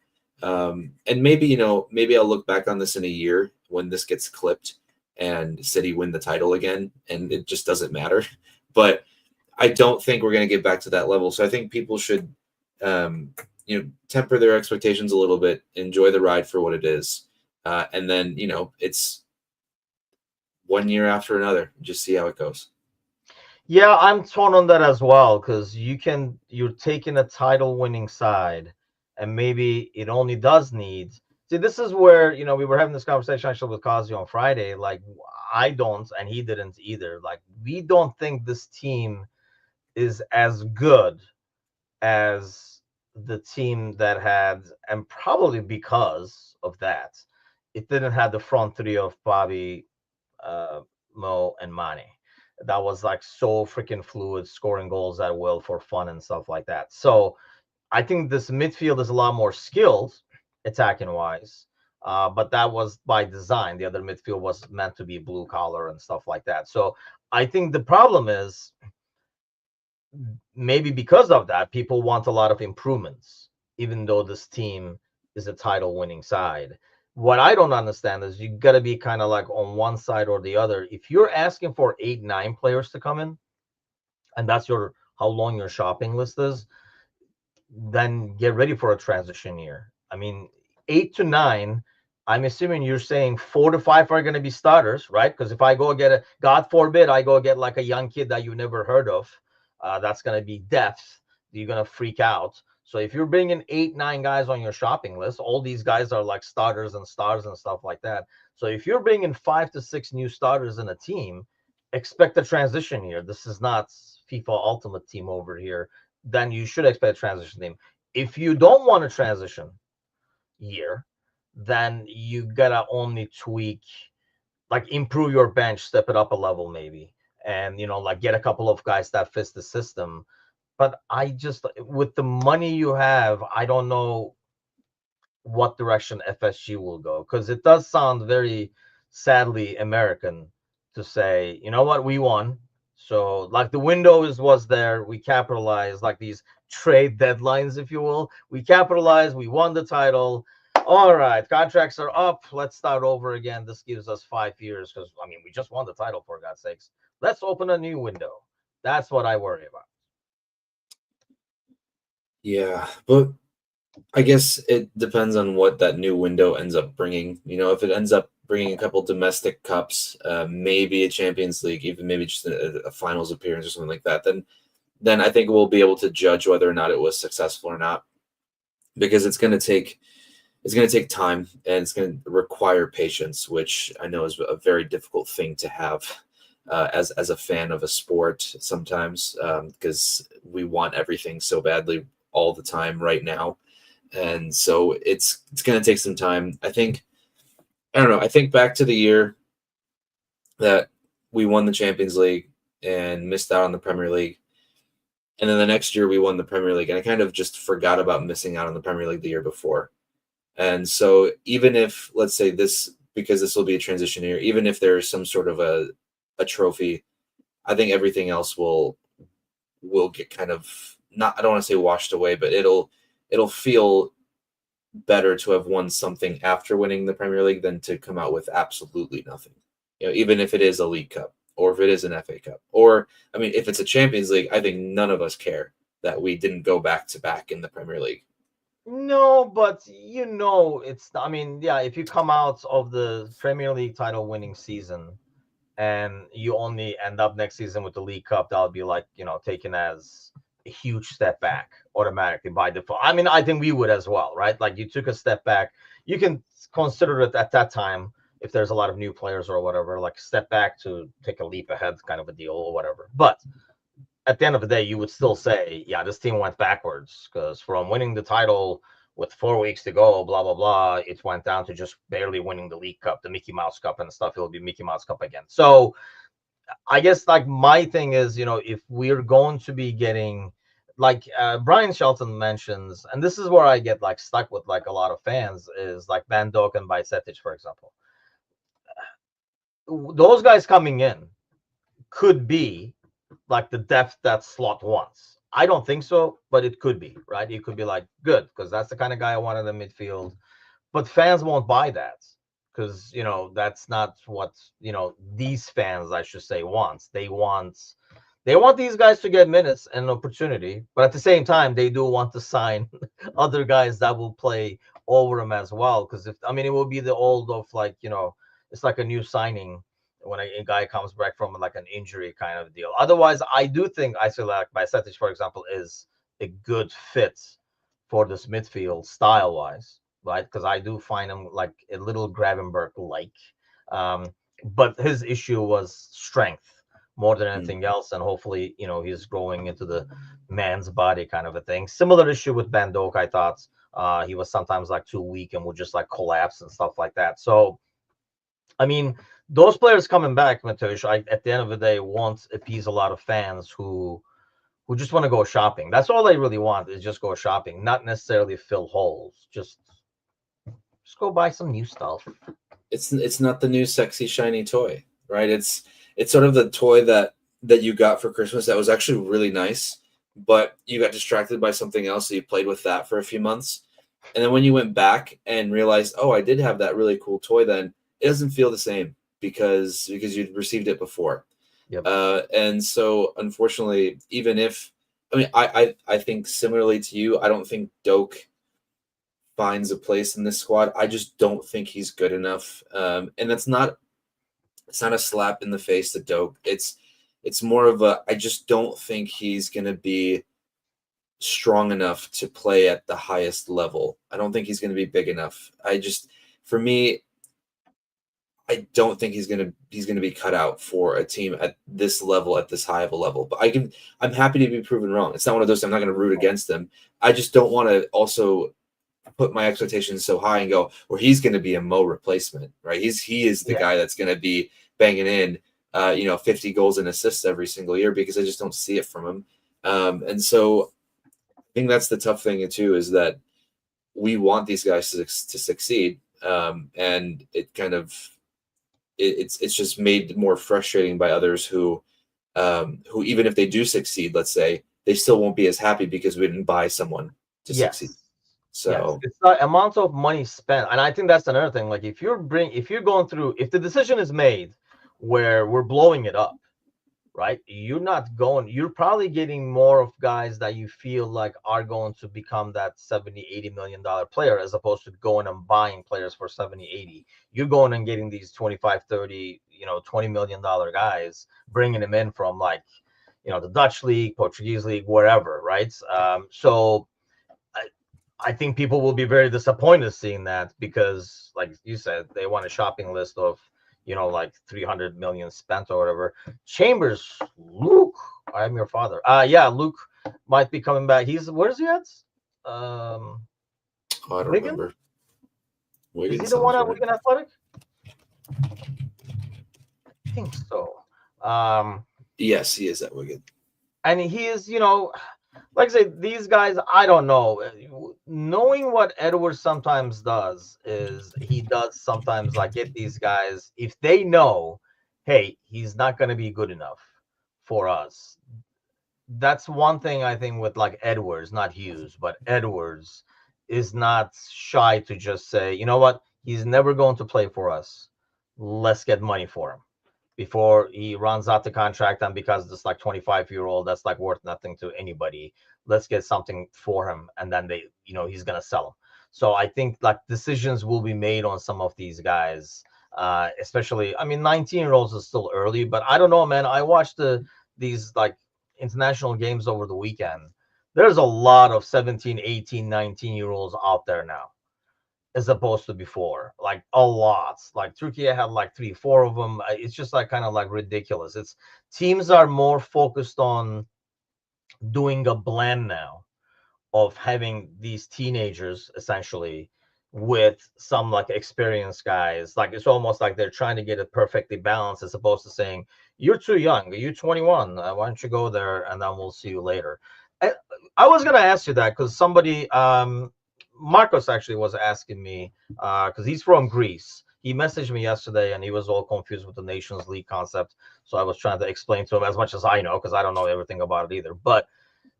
Speaker 2: And maybe I'll look back on this in a year when this gets clipped and City win the title again, and it just doesn't matter. But I don't think we're going to get back to that level. So I think people should, temper their expectations a little bit, enjoy the ride for what it is. And then, it's one year after another, just see how it goes.
Speaker 1: Yeah, I'm torn on that as well, because you're taking a title winning side, and maybe it only does need. See, this is where, we were having this conversation actually with Kazi on Friday. Like, I don't, and he didn't either. Like, we don't think this team is as good as the team that had, and probably because of that, it didn't have the front three of Bobby, Mo, and Mane. That was like so freaking fluid, scoring goals at will for fun and stuff like that. So I think this midfield is a lot more skilled attacking wise, but that was by design. The other midfield was meant to be blue collar and stuff like that. So I think the problem is maybe because of that, people want a lot of improvements, even though this team is a title winning side. What I don't understand is you got to be kind of like on one side or the other. If you're asking for 8, 9 players to come in, and that's how long your shopping list is, then get ready for a transition year. I mean, 8 to 9, I'm assuming you're saying 4 to 5 are going to be starters, right? Because if I go get God forbid, I go get like a young kid that you never heard of, that's going to be depth. You're going to freak out. So if you're bringing 8, 9 guys on your shopping list, all these guys are like starters and stars and stuff like that. So if you're bringing 5 to 6 new starters in a team, expect a transition year. This is not FIFA Ultimate Team over here. Then you should expect a transition team. If you don't want a transition year, then you gotta only tweak, like improve your bench, step it up a level maybe, and like get a couple of guys that fits the system. But I just, with the money you have, I don't know what direction FSG will go, because it does sound very sadly American to say, you know what, we won. So like the window was there, we capitalized, like these trade deadlines, if you will. We capitalized, we won the title. All right, contracts are up. Let's start over again. This gives us 5 years because, we just won the title, for God's sakes. Let's open a new window. That's what I worry about.
Speaker 2: Yeah, but I guess it depends on what that new window ends up bringing. If it ends up bringing a couple domestic cups, maybe a Champions League, even maybe just a finals appearance or something like that, then I think we'll be able to judge whether or not it was successful or not, because it's going to take time, and it's going to require patience, which I know is a very difficult thing to have as a fan of a sport sometimes, because we want everything so badly all the time right now. And so it's going to take some time. I think back to the year that we won the Champions League and missed out on the Premier League. And then the next year we won the Premier League, and I kind of just forgot about missing out on the Premier League the year before. And so even if, let's say, this because this will be a transition year. Even if there's some sort of a trophy, I think everything else will get kind of, not, I don't want to say washed away, but it'll feel better to have won something after winning the Premier League than to come out with absolutely nothing. Even if it is a League Cup or if it is an FA Cup, or I mean, if it's a Champions League, I think none of us care that we didn't go back to back in the Premier League.
Speaker 1: No, but it's. I mean, yeah, if you come out of the Premier League title winning season and you only end up next season with the League Cup, that'll be like, taken as a huge step back automatically by default. I mean, I think we would as well, right? Like, you took a step back. You can consider it at that time, if there's a lot of new players or whatever, like step back to take a leap ahead kind of a deal or whatever. But at the end of the day, you would still say, yeah, this team went backwards, because from winning the title with 4 weeks to go, blah, blah, blah, it went down to just barely winning the League Cup, the Mickey Mouse Cup and stuff. It'll be Mickey Mouse Cup again. So I guess, like, my thing is, if we're going to be getting, like, Brian Shelton mentions, and this is where I get like stuck with like a lot of fans, is like Van Dijk and Bajcetic, for example. Those guys coming in could be like the depth that slot wants. I don't think so, but it could be, right? It could be like, good, because that's the kind of guy I wanted in midfield. But fans won't buy that, because, that's not what, these fans, I should say, wants. They want these guys to get minutes and opportunity, but at the same time, they do want to sign other guys that will play over them as well. Because it will be the old of, like, it's like a new signing when a guy comes back from like an injury kind of deal. Otherwise, I do think Isolak Bajcetic, for example, is a good fit for this midfield style wise, right? Because I do find him like a little Gravenberg like, but his issue was strength more than anything else, and hopefully, he's growing into the man's body kind of a thing. Similar issue with Van Dijk, I thought. He was sometimes like too weak and would just like collapse and stuff like that. So, I mean, those players coming back, Mateusz, at the end of the day, won't appease a lot of fans who just want to go shopping. That's all they really want, is just go shopping, not necessarily fill holes. Just go buy some new stuff.
Speaker 2: It's not the new sexy shiny toy, right? It's sort of the toy that you got for Christmas that was actually really nice, but you got distracted by something else, so you played with that for a few months. And then when you went back and realized, oh, I did have that really cool toy then, it doesn't feel the same because you'd received it before.
Speaker 1: Yep.
Speaker 2: And so, unfortunately, even if, I think similarly to you, I don't think Doak finds a place in this squad. I just don't think he's good enough. And it's not a slap in the face to Doak. It's more of I just don't think he's going to be strong enough to play at the highest level. I don't think he's going to be big enough. For me, I don't think he's going to be cut out for a team at this level, at this high of a level. But I'm happy to be proven wrong. It's not one of those, I'm not going to root against them. I just don't want to also put my expectations so high and go, well, he's going to be a Mo replacement, right? He is the guy that's going to be banging in 50 goals and assists every single year, because I just don't see it from him. And so I think that's the tough thing too, is that we want these guys to succeed. And it kind of, it's just made more frustrating by others who even if they do succeed, let's say, they still won't be as happy because we didn't buy someone to succeed. So
Speaker 1: it's the amount of money spent, and I think that's another thing. Like, if the decision is made where we're blowing it up, right? You're probably getting more of guys that you feel like are going to become that $70-80 million player, as opposed to going and buying players for 70-80. You're going and getting these 25-30, $20 million guys, bringing them in from, like, the Dutch league, Portuguese league, wherever, right? So I think people will be very disappointed seeing that, because, like you said, they want a shopping list of, like 300 million spent or whatever. Chambers, Luke, I'm your father. Luke might be coming back. Where's he at?
Speaker 2: I don't
Speaker 1: Wigan?
Speaker 2: remember. Wigan,
Speaker 1: is he the one at Wigan Athletic? I think so.
Speaker 2: Yes, he is at Wigan.
Speaker 1: And he is, like I say, these guys, I don't know. knowing what Edwards sometimes does is he does sometimes like get these guys if they know, hey, he's not going to be good enough for us. That's one thing I think with like Edwards, not Hughes, but Edwards is not shy to just say, you know what, he's never going to play for us. Let's get money for him before he runs out the contract, and because this like 25-year-old that's like worth nothing to anybody, let's get something for him, and then they, he's gonna sell him. So I think like decisions will be made on some of these guys, especially, I mean, 19-year-olds is still early, but I don't know, man. I watched these like international games over the weekend. There's a lot of 17, 18, 19-year-olds out there now as opposed to before, like a lot. Like Turkey had like 3 4 of them. It's just like kind of like ridiculous. It's teams are more focused on doing a blend now of having these teenagers essentially with some like experienced guys. Like it's almost like they're trying to get it perfectly balanced as opposed to saying, you're too young, you're 21, why don't you go there and then we'll see you later. i, I was going to ask you that because somebody, Marcos actually was asking me, because he's from Greece. He messaged me yesterday and he was all confused with the Nations League concept. So I was trying to explain to him as much as I know, because I don't know everything about it either. But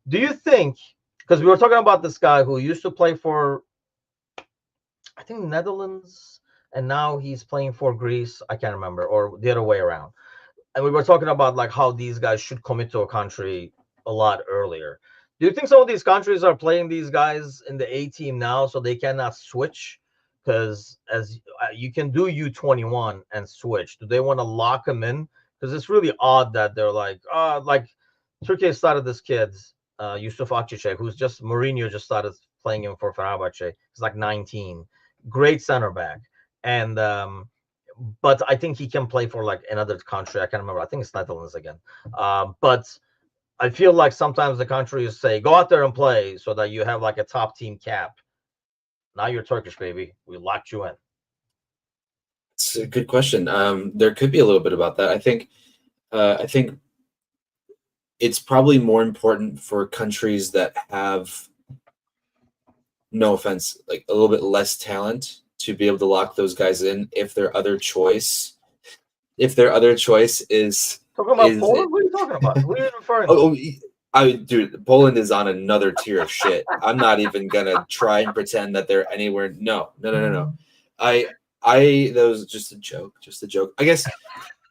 Speaker 1: do you think, because we were talking about this guy who used to play for, I think, Netherlands, and now he's playing for Greece. I can't remember, or the other way around. And we were talking about like how these guys should commit to a country a lot earlier. Do you think some of these countries are playing these guys in the A team now so they cannot switch? Because as you can do U21 and switch. Do they want to lock them in? Because it's really odd that they're like Turkey started this kid, Yusuf Akçiçek, who's just Mourinho just started playing him for Fenerbahce. He's like 19, great center back, and but I think he can play for like another country. I can't remember. I think it's Netherlands again. But I feel like sometimes the countries say, go out there and play so that you have like a top team cap. Now you're Turkish, baby. We locked you in.
Speaker 2: It's a good question. There could be a little bit about that. I think it's probably more important for countries that have, no offense, like a little bit less talent to be able to lock those guys in if their other choice is
Speaker 1: Talking about Poland? What are you talking about? What are you referring to?
Speaker 2: Dude, Poland is on another tier of shit. I'm not even gonna try and pretend that they're anywhere. No. That was just a joke, I guess.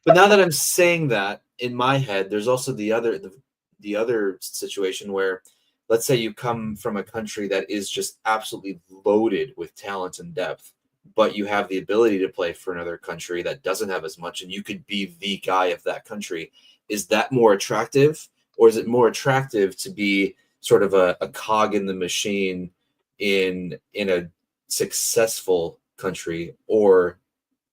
Speaker 2: But now that I'm saying that, in my head, there's also the other situation where, let's say you come from a country that is just absolutely loaded with talent and depth, but you have the ability to play for another country that doesn't have as much, and you could be the guy of that country. Is that more attractive, or is it more attractive to be sort of a cog in the machine in a successful country, or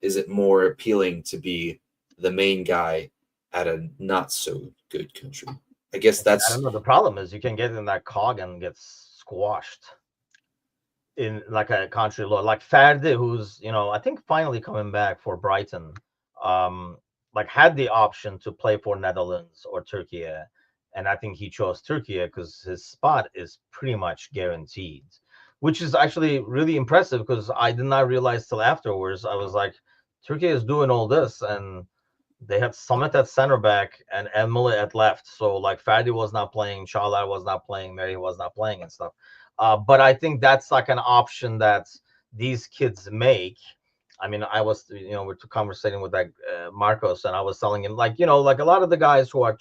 Speaker 2: is it more appealing to be the main guy at a not so good country? I guess that's.
Speaker 1: I don't know. The problem is you can get in that cog and get squashed in like a country like Ferdi, who's I think finally coming back for Brighton. Like had the option to play for Netherlands or Turkey, and I think he chose Turkey because his spot is pretty much guaranteed, which is actually really impressive because I did not realize till afterwards. I was like, Turkey is doing all this, and they had Summit at center back and Emily at left. So like Ferdi was not playing, Çağlar was not playing, Mary was not playing and stuff. But I think that's like an option that these kids make. I mean, I was, we're conversating with like Marcos, and I was telling him like, like a lot of the guys who are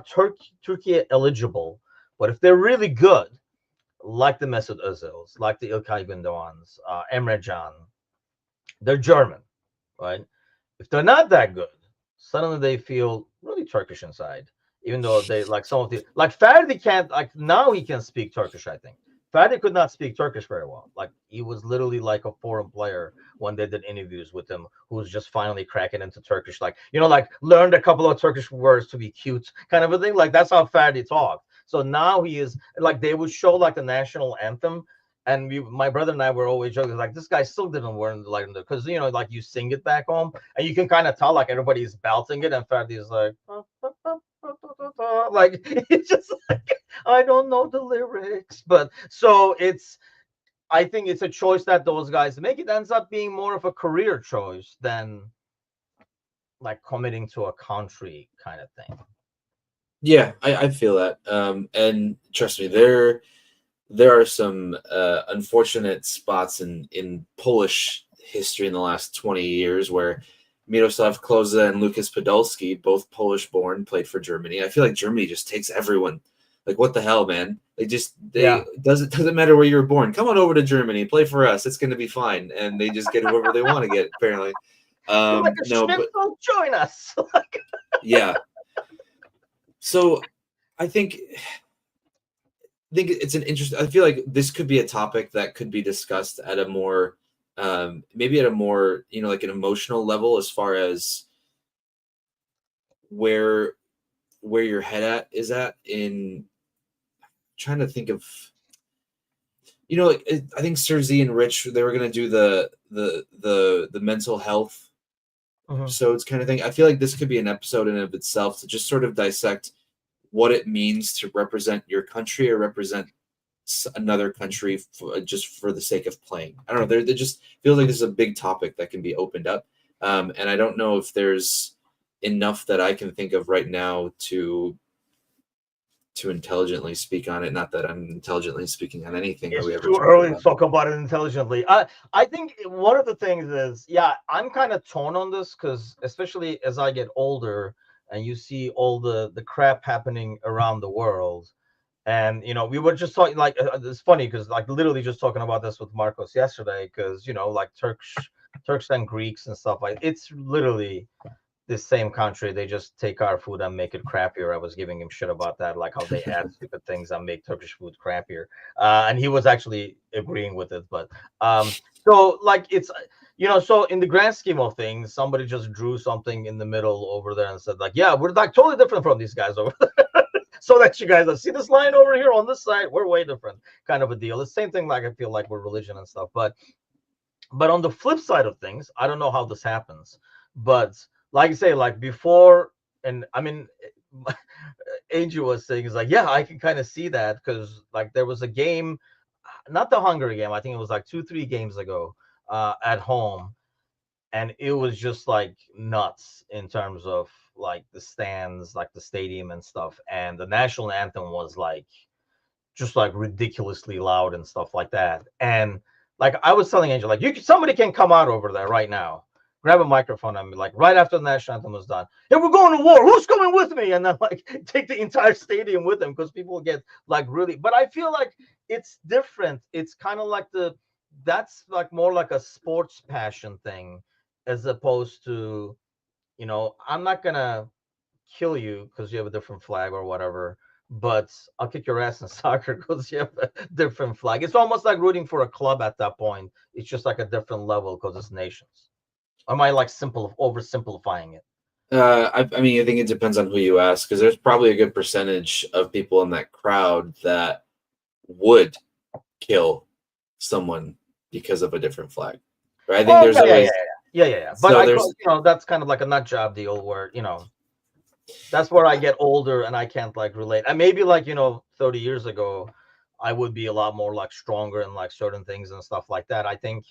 Speaker 1: Turkey eligible, but if they're really good, like the Mesut Özils, like the İlkay Gündoğans, Emre Can, they're German, right? If they're not that good, suddenly they feel really Turkish inside, even though they like some of the like Ferdi can't, like now he can speak Turkish. I think Ferdi could not speak Turkish very well. Like he was literally like a foreign player when they did interviews with him, who was just finally cracking into Turkish, like like learned a couple of Turkish words to be cute, kind of a thing. Like that's how Ferdi talked. So now he is like, they would show like the national anthem. And my brother and I were always joking, like this guy still didn't learn like because like you sing it back home and you can kind of tell like everybody's belting it, and Ferdi is like, like it's just like I don't know the lyrics, but so I think it's a choice that those guys make. It ends up being more of a career choice than like committing to a country kind of thing.
Speaker 2: Yeah, I feel that. And trust me, there are some unfortunate spots in Polish history in the last 20 years where Miroslav Klose and Lukas Podolski, both Polish-born, played for Germany. I feel like Germany just takes everyone. Like, what the hell, man?
Speaker 1: Yeah,
Speaker 2: Doesn't matter where you were born. Come on over to Germany, play for us. It's going to be fine. And they just get whoever they want to get, apparently.
Speaker 1: you're like a
Speaker 2: No, but
Speaker 1: Schmidt, join us.
Speaker 2: yeah. So I think it's an interesting. I feel like this could be a topic that could be discussed at a more, maybe at a more, like an emotional level, as far as where your head is at in trying to think of, I think Cersei and Rich, they were gonna do the mental health
Speaker 1: Mhm.
Speaker 2: episodes kind of thing. I feel like this could be an episode in and of itself to just sort of dissect what it means to represent your country or represent another country just for the sake of playing. I don't know. There just feels like this is a big topic that can be opened up, and I don't know if there's enough that I can think of right now to intelligently speak on it. Not that I'm intelligently speaking on anything that
Speaker 1: It's
Speaker 2: we ever
Speaker 1: too
Speaker 2: talk
Speaker 1: early to
Speaker 2: about.
Speaker 1: talk about it intelligently. I think one of the things is, yeah, I'm kind of torn on this because, especially as I get older and you see all the crap happening around the world, and we were just talking like it's funny because like literally just talking about this with Marcos yesterday because like Turks and Greeks and stuff like it's literally this same country. They just take our food and make it crappier. I was giving him shit about that, like how they add stupid things and make Turkish food crappier. And he was actually agreeing with it. But so like it's so in the grand scheme of things, somebody just drew something in the middle over there and said like, yeah, we're like totally different from these guys over there. So that you guys see this line over here on this side, we're way different, kind of a deal. The same thing like I feel like with religion and stuff. But on the flip side of things, I don't know how this happens, but like I say, like before, and I mean, Angel was saying is like, yeah, I can kind of see that because like there was a game, not the Hungary game, I think it was like 2-3 games ago, at home, and it was just like nuts in terms of like the stands, like the stadium and stuff, and the national anthem was like just like ridiculously loud and stuff like that. And like I was telling Angel, like somebody can come out over there right now, grab a microphone and be like, right after the national anthem was done, hey, we're going to war. Who's coming with me? And then like take the entire stadium with them because people get like really. But I feel like it's different. It's kind of like that's like more like a sports passion thing, as opposed to, I'm not gonna kill you because you have a different flag or whatever, but I'll kick your ass in soccer because you have a different flag. It's almost like rooting for a club at that point. It's just like a different level because it's nations. Or am I like oversimplifying it?
Speaker 2: I mean, I think it depends on who you ask, because there's probably a good percentage of people in that crowd that would kill someone because of a different flag. Right? I think
Speaker 1: Oh
Speaker 2: there's
Speaker 1: yeah, yeah, yeah,
Speaker 2: always
Speaker 1: yeah, yeah, yeah. But
Speaker 2: so
Speaker 1: I,
Speaker 2: there's
Speaker 1: that's kind of like a nut job deal where that's where I get older and I can't like relate. And maybe like 30 years ago, I would be a lot more like stronger in like certain things and stuff like that. I think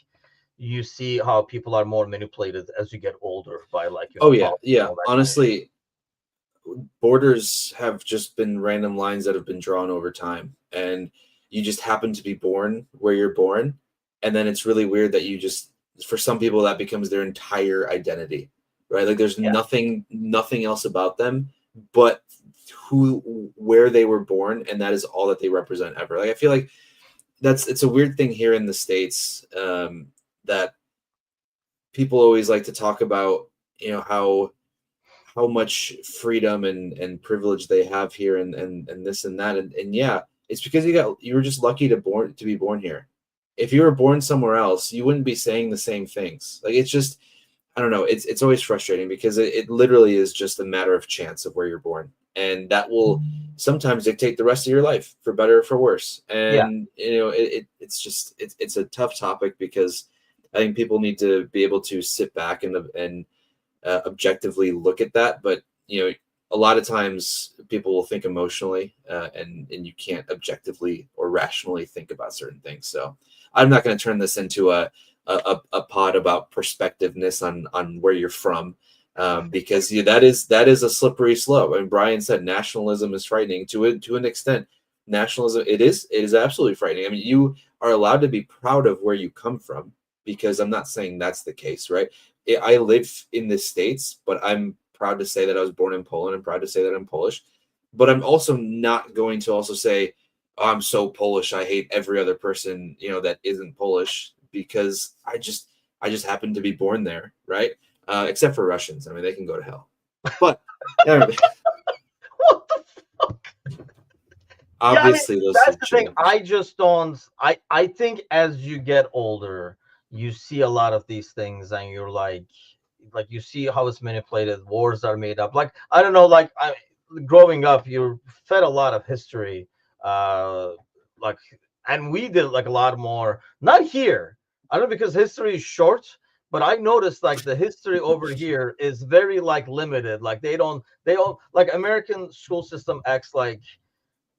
Speaker 1: you see how people are more manipulated as you get older by like
Speaker 2: oh yeah,
Speaker 1: politics and
Speaker 2: yeah.
Speaker 1: all that kind of shit.
Speaker 2: Honestly, borders have just been random lines that have been drawn over time, and you just happen to be born where you're born, and then it's really weird that you just, for some people, that becomes their entire identity, right? Like there's
Speaker 1: Yeah,
Speaker 2: nothing else about them but where they were born, and that is all that they represent ever. Like I feel like it's a weird thing here in the States, that people always like to talk about, how much freedom and privilege they have here, and this and that, and yeah, it's because you were just lucky to be born here. If you were born somewhere else, you wouldn't be saying the same things. Like it's just, I don't know, it's always frustrating because it literally is just a matter of chance of where you're born, and that will sometimes dictate the rest of your life, for better or for worse.
Speaker 1: yeah,
Speaker 2: And it's just it's a tough topic, because I think people need to be able to sit back and objectively look at that. But a lot of times people will think emotionally, and you can't objectively or rationally think about certain things. So I'm not going to turn this into a pod about perspectiveness on where you're from, because that is a slippery slope. And Brian said nationalism is frightening to an extent. Nationalism, it is absolutely frightening. I mean, you are allowed to be proud of where you come from, because I'm not saying that's the case, right? I live in the States, but I'm proud to say that I was born in Poland. I'm proud to say that I'm Polish, but I'm also not going to also say, oh, I'm so Polish, I hate every other person, that isn't Polish, because I just happen to be born there, right? Except for Russians. I mean, they can go to hell. But
Speaker 1: What the fuck?
Speaker 2: obviously,
Speaker 1: yeah, I mean,
Speaker 2: those
Speaker 1: that's
Speaker 2: things
Speaker 1: the thing.
Speaker 2: change.
Speaker 1: I just don't. I think as you get older, you see a lot of these things, and you're like you see how it's manipulated. Wars are made up. Like I don't know. Like growing up, you're fed a lot of history. Uh, like, and we did like a lot more. Not here. I don't know because history is short. But I noticed like the history over here is very like limited. Like they don't like American school system acts like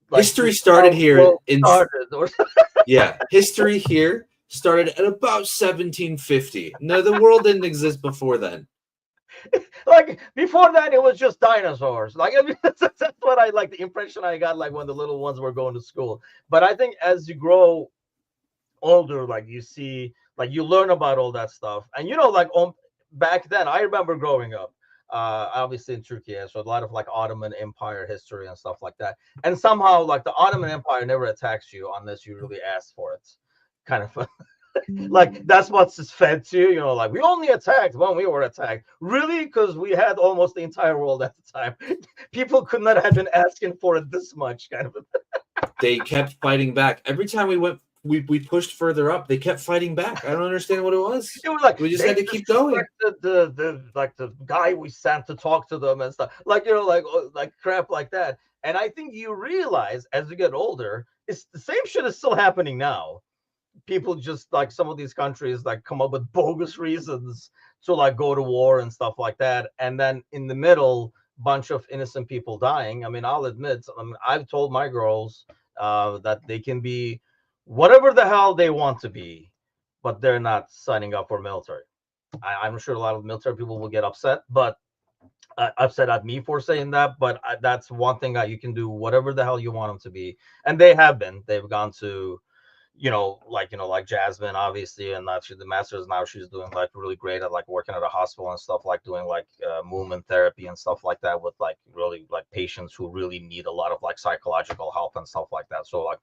Speaker 1: this
Speaker 2: History
Speaker 1: is how
Speaker 2: started
Speaker 1: the
Speaker 2: here
Speaker 1: world
Speaker 2: in
Speaker 1: started or
Speaker 2: Yeah, history here started at about 1750. No, the world didn't exist before then.
Speaker 1: like before that it was just dinosaurs. Like I mean, that's what I like the impression I got like when the little ones were going to school. But I think as you grow older, like you see, like you learn about all that stuff, and like back then, I remember growing up, obviously in Turkey, so a lot of like Ottoman Empire history and stuff like that, and somehow like the Ottoman Empire never attacks you unless you really ask for it, kind of. Like that's what's fed to you, like we only attacked when we were attacked, really, because we had almost the entire world at the time. People could not have been asking for it this much, kind of.
Speaker 2: They kept fighting back. Every time we pushed further up, they kept fighting back. I don't understand what it was.
Speaker 1: It was like
Speaker 2: We just
Speaker 1: they
Speaker 2: had to keep going.
Speaker 1: disrespected the guy we sent to talk to them and stuff, like like crap like that. And I think you realize as you get older, it's the same shit is still happening now. People just like some of these countries like come up with bogus reasons to like go to war and stuff like that, and then in the middle, bunch of innocent people dying. I mean, I'll admit, I've told my girls that they can be whatever the hell they want to be, but they're not signing up for military. I'm sure a lot of military people will get upset, but upset at me for saying that. But that's one thing that you can do whatever the hell you want them to be, and they have been. They've gone to like Jasmine, obviously, and now she's the masters. Now she's doing like really great at like working at a hospital and stuff, like doing like movement therapy and stuff like that with like really like patients who really need a lot of like psychological help and stuff like that. So like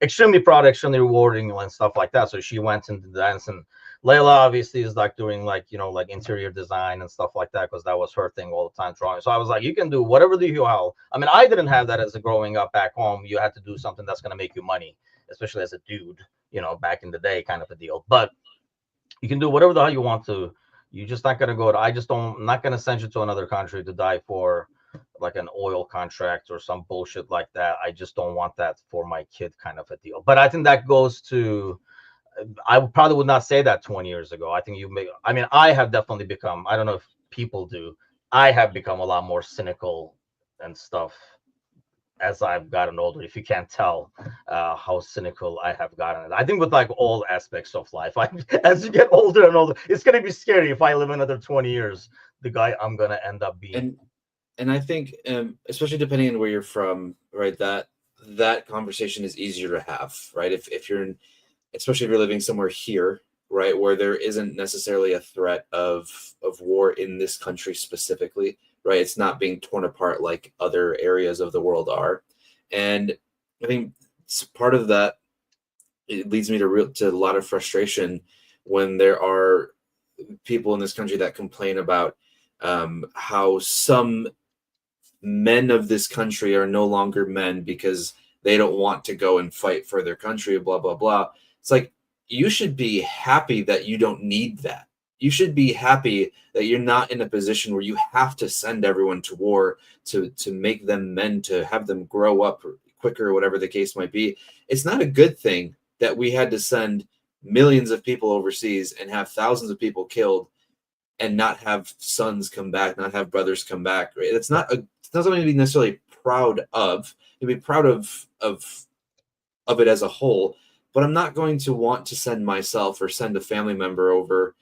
Speaker 1: extremely proud, extremely rewarding and stuff like that. So she went into dance, and Layla obviously is like doing like like interior design and stuff like that because that was her thing all the time, drawing. So I was like, you can do whatever the hell. I mean, I didn't have that as a growing up back home. You had to do something that's going to make you money, especially as a dude, back in the day, kind of a deal. But you can do whatever the hell you want to. You're just not gonna go to. I'm not gonna send you to another country to die for like an oil contract or some bullshit like that. I just don't want that for my kid, kind of a deal. But I think that goes to. I probably would not say that 20 years ago. I think you may. I mean, I have definitely become. I don't know if people do. I have become a lot more cynical and stuff as I've gotten older. If you can't tell how cynical I have gotten, I think with like all aspects of life, as you get older and older, it's gonna be scary if I live another 20 years. The guy I'm gonna end up being.
Speaker 2: And I think, especially depending on where you're from, right, that conversation is easier to have, right? If you're especially if you're living somewhere here, right, where there isn't necessarily a threat of war in this country specifically, right? It's not being torn apart like other areas of the world are. And I think part of that, it leads me to a lot of frustration when there are people in this country that complain about how some men of this country are no longer men because they don't want to go and fight for their country, blah, blah, blah. It's like, you should be happy that you don't need that. You should be happy that you're not in a position where you have to send everyone to war to make them men, to have them grow up quicker, whatever the case might be. It's not a good thing that we had to send millions of people overseas and have thousands of people killed and not have sons come back, not have brothers come back. Right? It's not it's not something to be necessarily proud of. To be proud of it as a whole, but I'm not going to want to send myself or send a family member over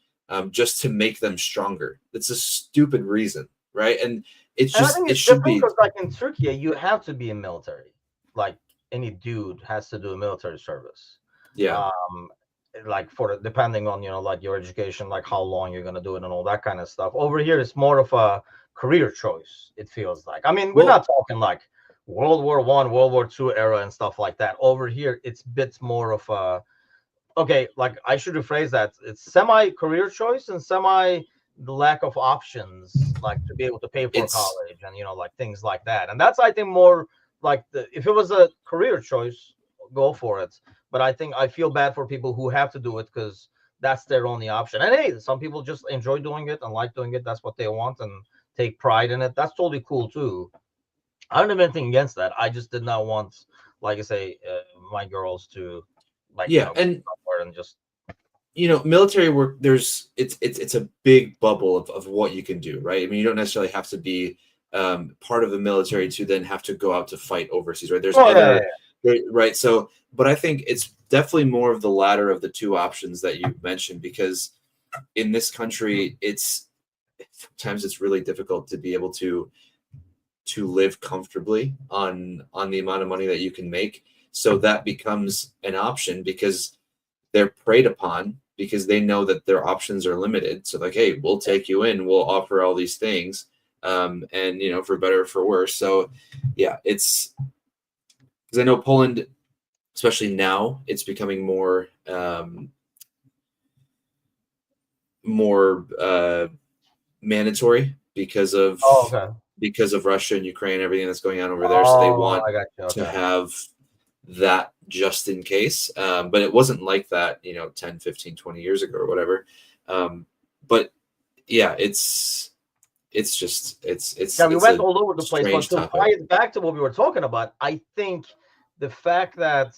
Speaker 2: just to make them stronger. It's a stupid reason, right? And it's
Speaker 1: And I
Speaker 2: just
Speaker 1: think
Speaker 2: it
Speaker 1: it's
Speaker 2: should
Speaker 1: different
Speaker 2: be
Speaker 1: because, like in Turkey, you have to be in military. Like any dude has to do a military service.
Speaker 2: yeah.
Speaker 1: Um, like depending on like your education, like how long you're gonna do it and all that kind of stuff. Over here, it's more of a career choice. It feels like. I mean, we're
Speaker 2: Well,
Speaker 1: not talking like World War I, World War II era and stuff like that. Over here, it's bits more of a okay. Like I should rephrase that. It's semi career choice and semi the lack of options, like to be able to pay for
Speaker 2: it's
Speaker 1: college and like things like that. And that's I think more like if it was a career choice, go for it. But I think I feel bad for people who have to do it because that's their only option. And hey, some people just enjoy doing it and like doing it. That's what they want and take pride in it. That's totally cool too. I don't have anything against that. I just did not want, like I say, my girls to like
Speaker 2: yeah,
Speaker 1: go
Speaker 2: and
Speaker 1: somewhere and just
Speaker 2: military work, there's it's a big bubble of what you can do, right? I mean, you don't necessarily have to be part of the military to then have to go out to fight overseas, right? There's
Speaker 1: oh yeah,
Speaker 2: other right. So, but I think it's definitely more of the latter of the two options that you mentioned, because in this country, it's sometimes it's really difficult to be able to live comfortably on the amount of money that you can make. So that becomes an option because they're preyed upon because they know that their options are limited. So like, hey, we'll take you in, we'll offer all these things, and for better or for worse. So yeah, it's because I know Poland, especially now, it's becoming more mandatory
Speaker 1: oh okay,
Speaker 2: because of Russia and Ukraine and everything that's going on over there. So they
Speaker 1: oh
Speaker 2: want
Speaker 1: I got you,
Speaker 2: to
Speaker 1: okay.
Speaker 2: have that just in case. But it wasn't like that, 10, 15, 20 years ago or whatever. But yeah,
Speaker 1: Yeah, we
Speaker 2: it's
Speaker 1: went
Speaker 2: a
Speaker 1: all over the place, but
Speaker 2: strange
Speaker 1: to
Speaker 2: topic.
Speaker 1: tie it back to what we were talking about, I think the fact that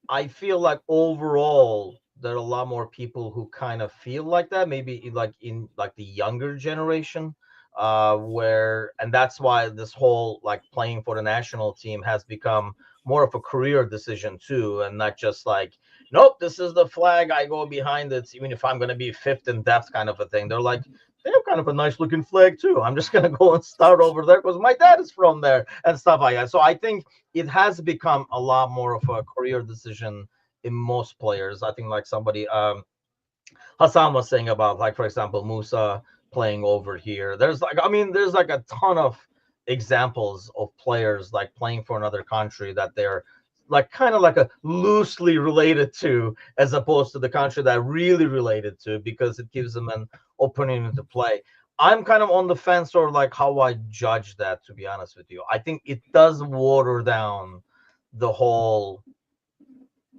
Speaker 1: I feel like overall there are a lot more people who kind of feel like that, maybe like in like the younger generation, and that's why this whole like playing for the national team has become more of a career decision too, and not just like, nope, this is the flag, I go behind it, even if I'm going to be fifth in depth kind of a thing. They're like, they have kind of a nice looking flag too. I'm just going to go and start over there because my dad is from there and stuff like that. So I think it has become a lot more of a career decision in most players. I think like somebody Hassan was saying about like for example Musa playing over here. There's like a ton of examples of players like playing for another country that they're like kind of like a loosely related to as opposed to the country that really related to because it gives them an opportunity to play. I'm kind of on the fence or like how I judge that, to be honest with you. I think it does water down the whole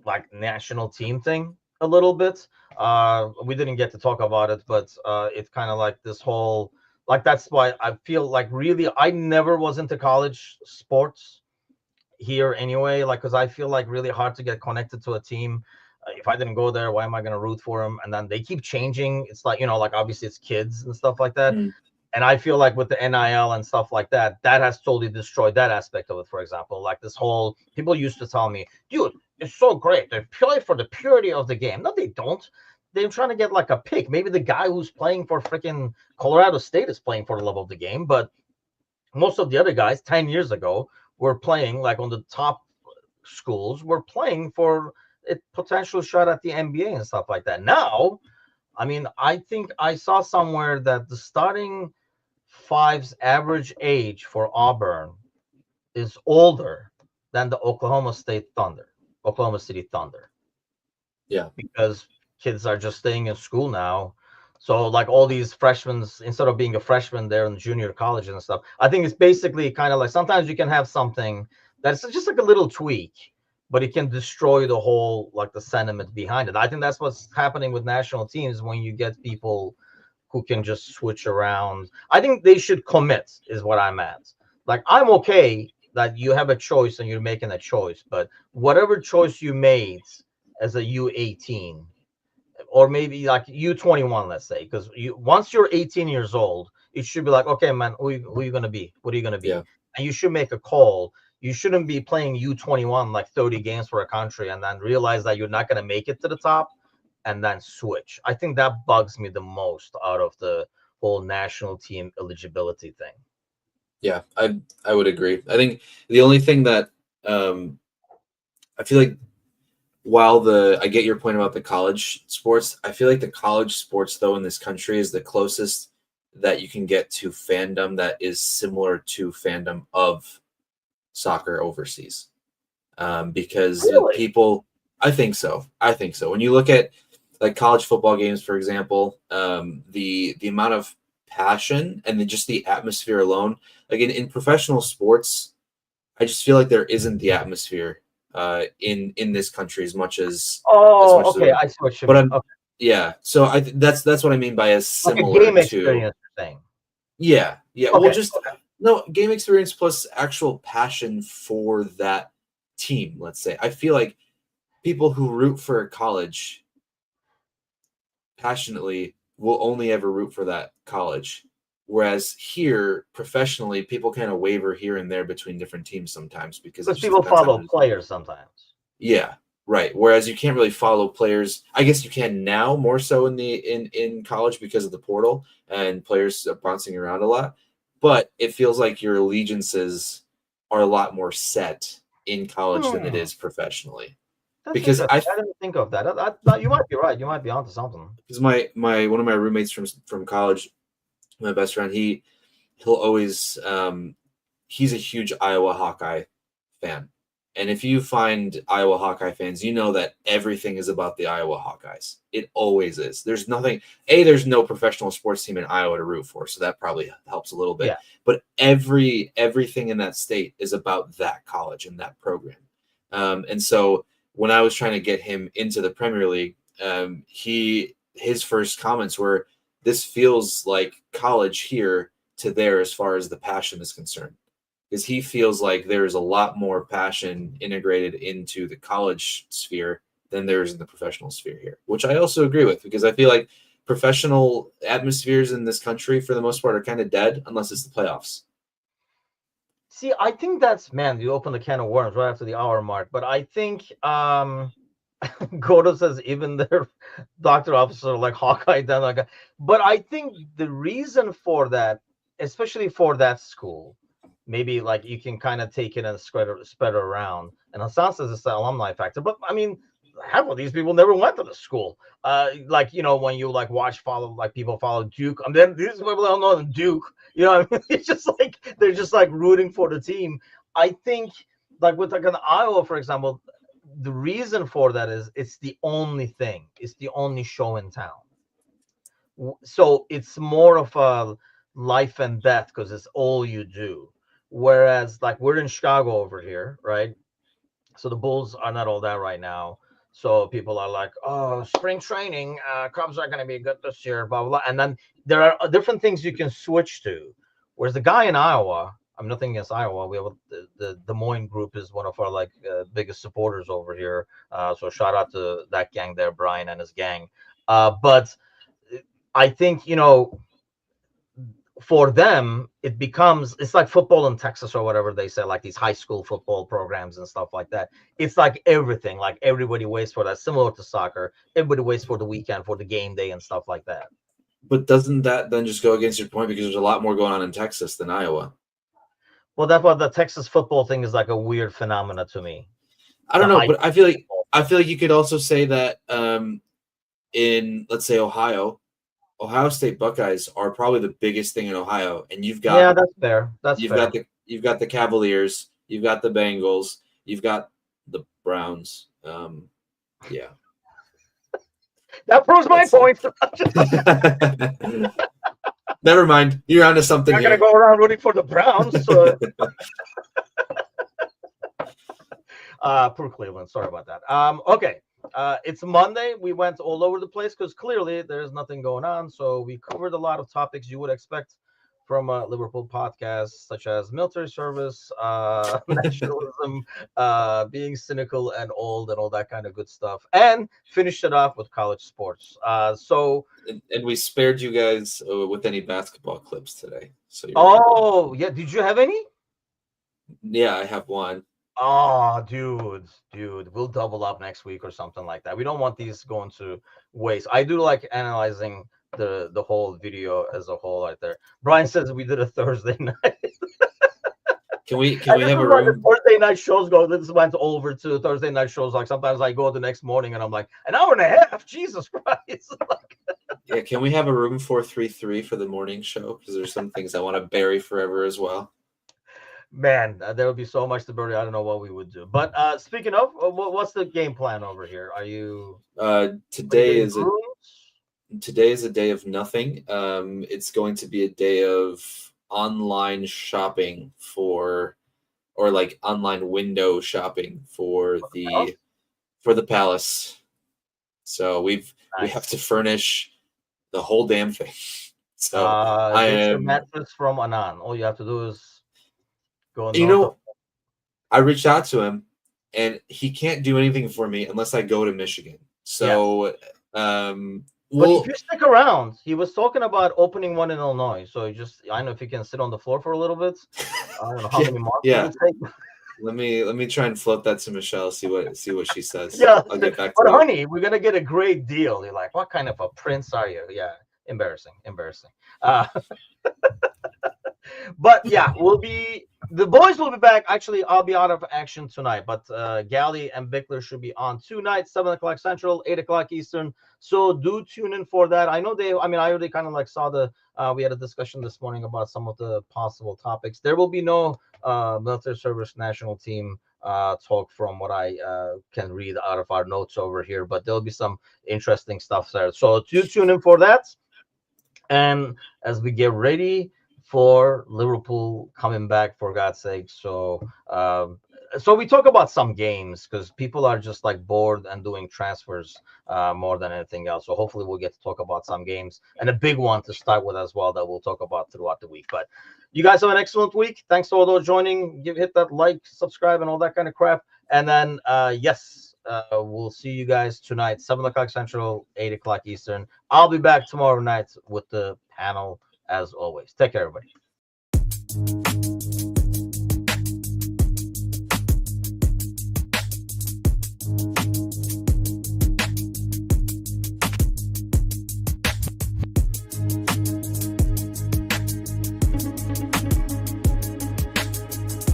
Speaker 1: like national team thing a little bit. We didn't get to talk about it, but it's kind of like this whole like that's why I feel like really I never was into college sports here anyway, like because I feel like really hard to get connected to a team. If I didn't go there, why am I going to root for them? And then they keep changing. It's like like obviously it's kids and stuff like that.
Speaker 2: Mm.
Speaker 1: And I feel like with the NIL and stuff like that, that has totally destroyed that aspect of it. For example, like this whole people used to tell me, dude, it's so great. They play for the purity of the game. No, they don't. They're trying to get like a pick. Maybe the guy who's playing for freaking Colorado State is playing for the love of the game, but most of the other guys 10 years ago were playing like on the top schools were playing for a potential shot at the NBA and stuff like that. Now, I mean, I think I saw somewhere that the starting five's average age for Auburn is older than the Oklahoma City Thunder,
Speaker 2: Yeah.
Speaker 1: because kids are just staying in school now. So like all these freshmen, instead of being a freshman, they're in junior college and stuff. I think it's basically kind of like sometimes you can have something that's just like a little tweak, but it can destroy the whole like the sentiment behind it. I think that's what's happening with national teams when you get people who can just switch around. I think they should commit, is what I'm at. Like, I'm okay that you have a choice and you're making a choice, but whatever choice you made as a U18 or maybe like U21, let's say, because once you're 18 years old, It should be like, okay, man, who are you gonna be? What are you gonna be?
Speaker 2: Yeah.
Speaker 1: And you should make a call. You shouldn't be playing U21 like 30 games for a country and then realize that you're not gonna make it to the top and then switch. I think that bugs me the most out of the whole national team eligibility thing.
Speaker 2: Yeah, I would agree. I think the only thing that I feel like while I get your point about the college sports, I feel like the college sports though in this country is the closest that you can get to fandom that is similar to fandom of soccer overseas. Because
Speaker 1: Really?
Speaker 2: people, I think so. I think so. When you look at like college football games, for example, the amount of passion and just the atmosphere alone, like in professional sports, I just feel like there isn't the atmosphere in this country as much as
Speaker 1: Oh,
Speaker 2: as
Speaker 1: okay. I see what you
Speaker 2: but
Speaker 1: mean.
Speaker 2: I'm
Speaker 1: Okay.
Speaker 2: yeah. So that's what I mean by as
Speaker 1: Like a
Speaker 2: similar
Speaker 1: game
Speaker 2: to
Speaker 1: experience thing.
Speaker 2: yeah. Well,
Speaker 1: Okay.
Speaker 2: just no game experience plus actual passion for that team. Let's say I feel like people who root for a college passionately will only ever root for that college. Whereas here, professionally, people kind of waver here and there between different teams sometimes because it
Speaker 1: Because
Speaker 2: just
Speaker 1: people
Speaker 2: depends on
Speaker 1: follow
Speaker 2: who's.
Speaker 1: players sometimes.
Speaker 2: Yeah, right. Whereas you can't really follow players. I guess you can now more so in college because of the portal and players are bouncing around a lot. But it feels like your allegiances are a lot more set in college than it
Speaker 1: Hmm.
Speaker 2: is professionally.
Speaker 1: That's
Speaker 2: Because
Speaker 1: interesting. I didn't think of that. You might be right. You might be onto something.
Speaker 2: my one of my roommates from college, my best friend, he'll always he's a huge Iowa Hawkeye fan. And if you find Iowa Hawkeye fans, you know that everything is about the Iowa Hawkeyes. It always is. There's nothing. There's no professional sports team in Iowa to root for, so that probably helps a little bit.
Speaker 1: Yeah.
Speaker 2: But everything in that state is about that college and that program. And so when I was trying to get him into the Premier League, his first comments were, "This feels like college here to there as far as the passion is concerned." Because he feels like there's a lot more passion integrated into the college sphere than there is in the professional sphere here, which I also agree with because I feel like professional atmospheres in this country, for the most part, are kind of dead unless it's the playoffs.
Speaker 1: See, I think that's, man, you open the can of worms right after the hour mark. But I think Goto says even their doctor officer like Hawkeye done like, but I think the reason for that, especially for that school, maybe like you can kind of take it and spread it around. And Hassan says it's the alumni factor, but I mean, half of these people never went to the school. Like when you like follow like people follow Duke, and then these people don't know the Duke. You know what I mean? It's just like they're just like rooting for the team. I think like with like an Iowa, for example, the reason for that is it's the only thing. It's the only show in town. So it's more of a life and death because it's all you do. Whereas like we're in Chicago over here, right? So the Bulls are not all that right now. So people are like, oh, spring training, Cubs are going to be good this year, blah, blah, blah. And then there are different things you can switch to. Whereas the guy in Iowa, I'm nothing against Iowa. We have the Des Moines group is one of our like biggest supporters over here. So shout out to that gang there, Brian and his gang. But I think, for them, it's like football in Texas or whatever they say, like these high school football programs and stuff like that. It's like everything, like everybody waits for that, similar to soccer. Everybody waits for the weekend, for the game day and stuff like that.
Speaker 2: But doesn't that then just go against your point because there's a lot more going on in Texas than Iowa?
Speaker 1: Well, that's why the Texas football thing is like a weird phenomena to me.
Speaker 2: I don't know, but I feel like you could also say that in let's say Ohio State Buckeyes are probably the biggest thing in Ohio, and you've got
Speaker 1: that's fair. That's fair.
Speaker 2: You've got the Cavaliers, you've got the Bengals, you've got the Browns. Yeah,
Speaker 1: that proves my point.
Speaker 2: Never mind, you're onto something.
Speaker 1: I'm not gonna go around rooting for the Browns. So. Poor Cleveland. Sorry about that. Okay. It's Monday. We went all over the place because clearly there's nothing going on. So we covered a lot of topics you would expect from Liverpool podcasts such as military service, nationalism, being cynical and old, and all that kind of good stuff, and finished it off with college sports.
Speaker 2: And we spared you guys with any basketball clips today. So
Speaker 1: Oh yeah, did you have any?
Speaker 2: Yeah, I have one.
Speaker 1: Oh, dude, we'll double up next week or something like that. We don't want these going to waste. I do like analyzing the whole video as a whole right there. Brian says we did a Thursday night.
Speaker 2: Can we
Speaker 1: And
Speaker 2: have
Speaker 1: this
Speaker 2: a
Speaker 1: is like the
Speaker 2: room?
Speaker 1: Thursday night shows go. This went over to Thursday night shows. Like sometimes I go the next morning and I'm like, an hour and a half. Jesus Christ.
Speaker 2: Yeah, can we have a room 433 for the morning show? Because there's some things I want to bury forever as well.
Speaker 1: Man, there would be so much to bury. I don't know what we would do. But speaking of, what's the game plan over here? Are you
Speaker 2: Today is
Speaker 1: groomed?
Speaker 2: Today is a day of nothing. It's going to be a day of online shopping or like online window shopping for the palace. So we have to furnish the whole damn thing. So
Speaker 1: get your mattress from Anand. All you have to do is go.
Speaker 2: I reached out to him, and he can't do anything for me unless I go to Michigan. So,
Speaker 1: but if you stick around, he was talking about opening one in Illinois. So I don't know if you can sit on the floor for a little bit. I don't know how many marks it would take.
Speaker 2: Let me try and float that to Michelle. See what she says.
Speaker 1: Yeah,
Speaker 2: I'll get back to
Speaker 1: but
Speaker 2: you.
Speaker 1: honey, we're gonna get a great deal. You're like, what kind of a prince are you? Yeah, embarrassing. But yeah, the boys will be back. Actually, I'll be out of action tonight, but Gally and Bickler should be on tonight, 7:00 Central, 8:00 Eastern. So do tune in for that. I know I already kind of like saw we had a discussion this morning about some of the possible topics. There will be no military service national team talk from what I can read out of our notes over here, but there'll be some interesting stuff there. So do tune in for that. And as we get ready for Liverpool coming back, for God's sake. So we talk about some games because people are just like bored and doing transfers more than anything else. So hopefully we'll get to talk about some games, and a big one to start with as well that we'll talk about throughout the week. But you guys have an excellent week. Thanks to all those joining. Hit that like, subscribe, and all that kind of crap. And then we'll see you guys tonight, 7:00 Central, 8:00 Eastern. I'll be back tomorrow night with the panel as always. Take care, everybody.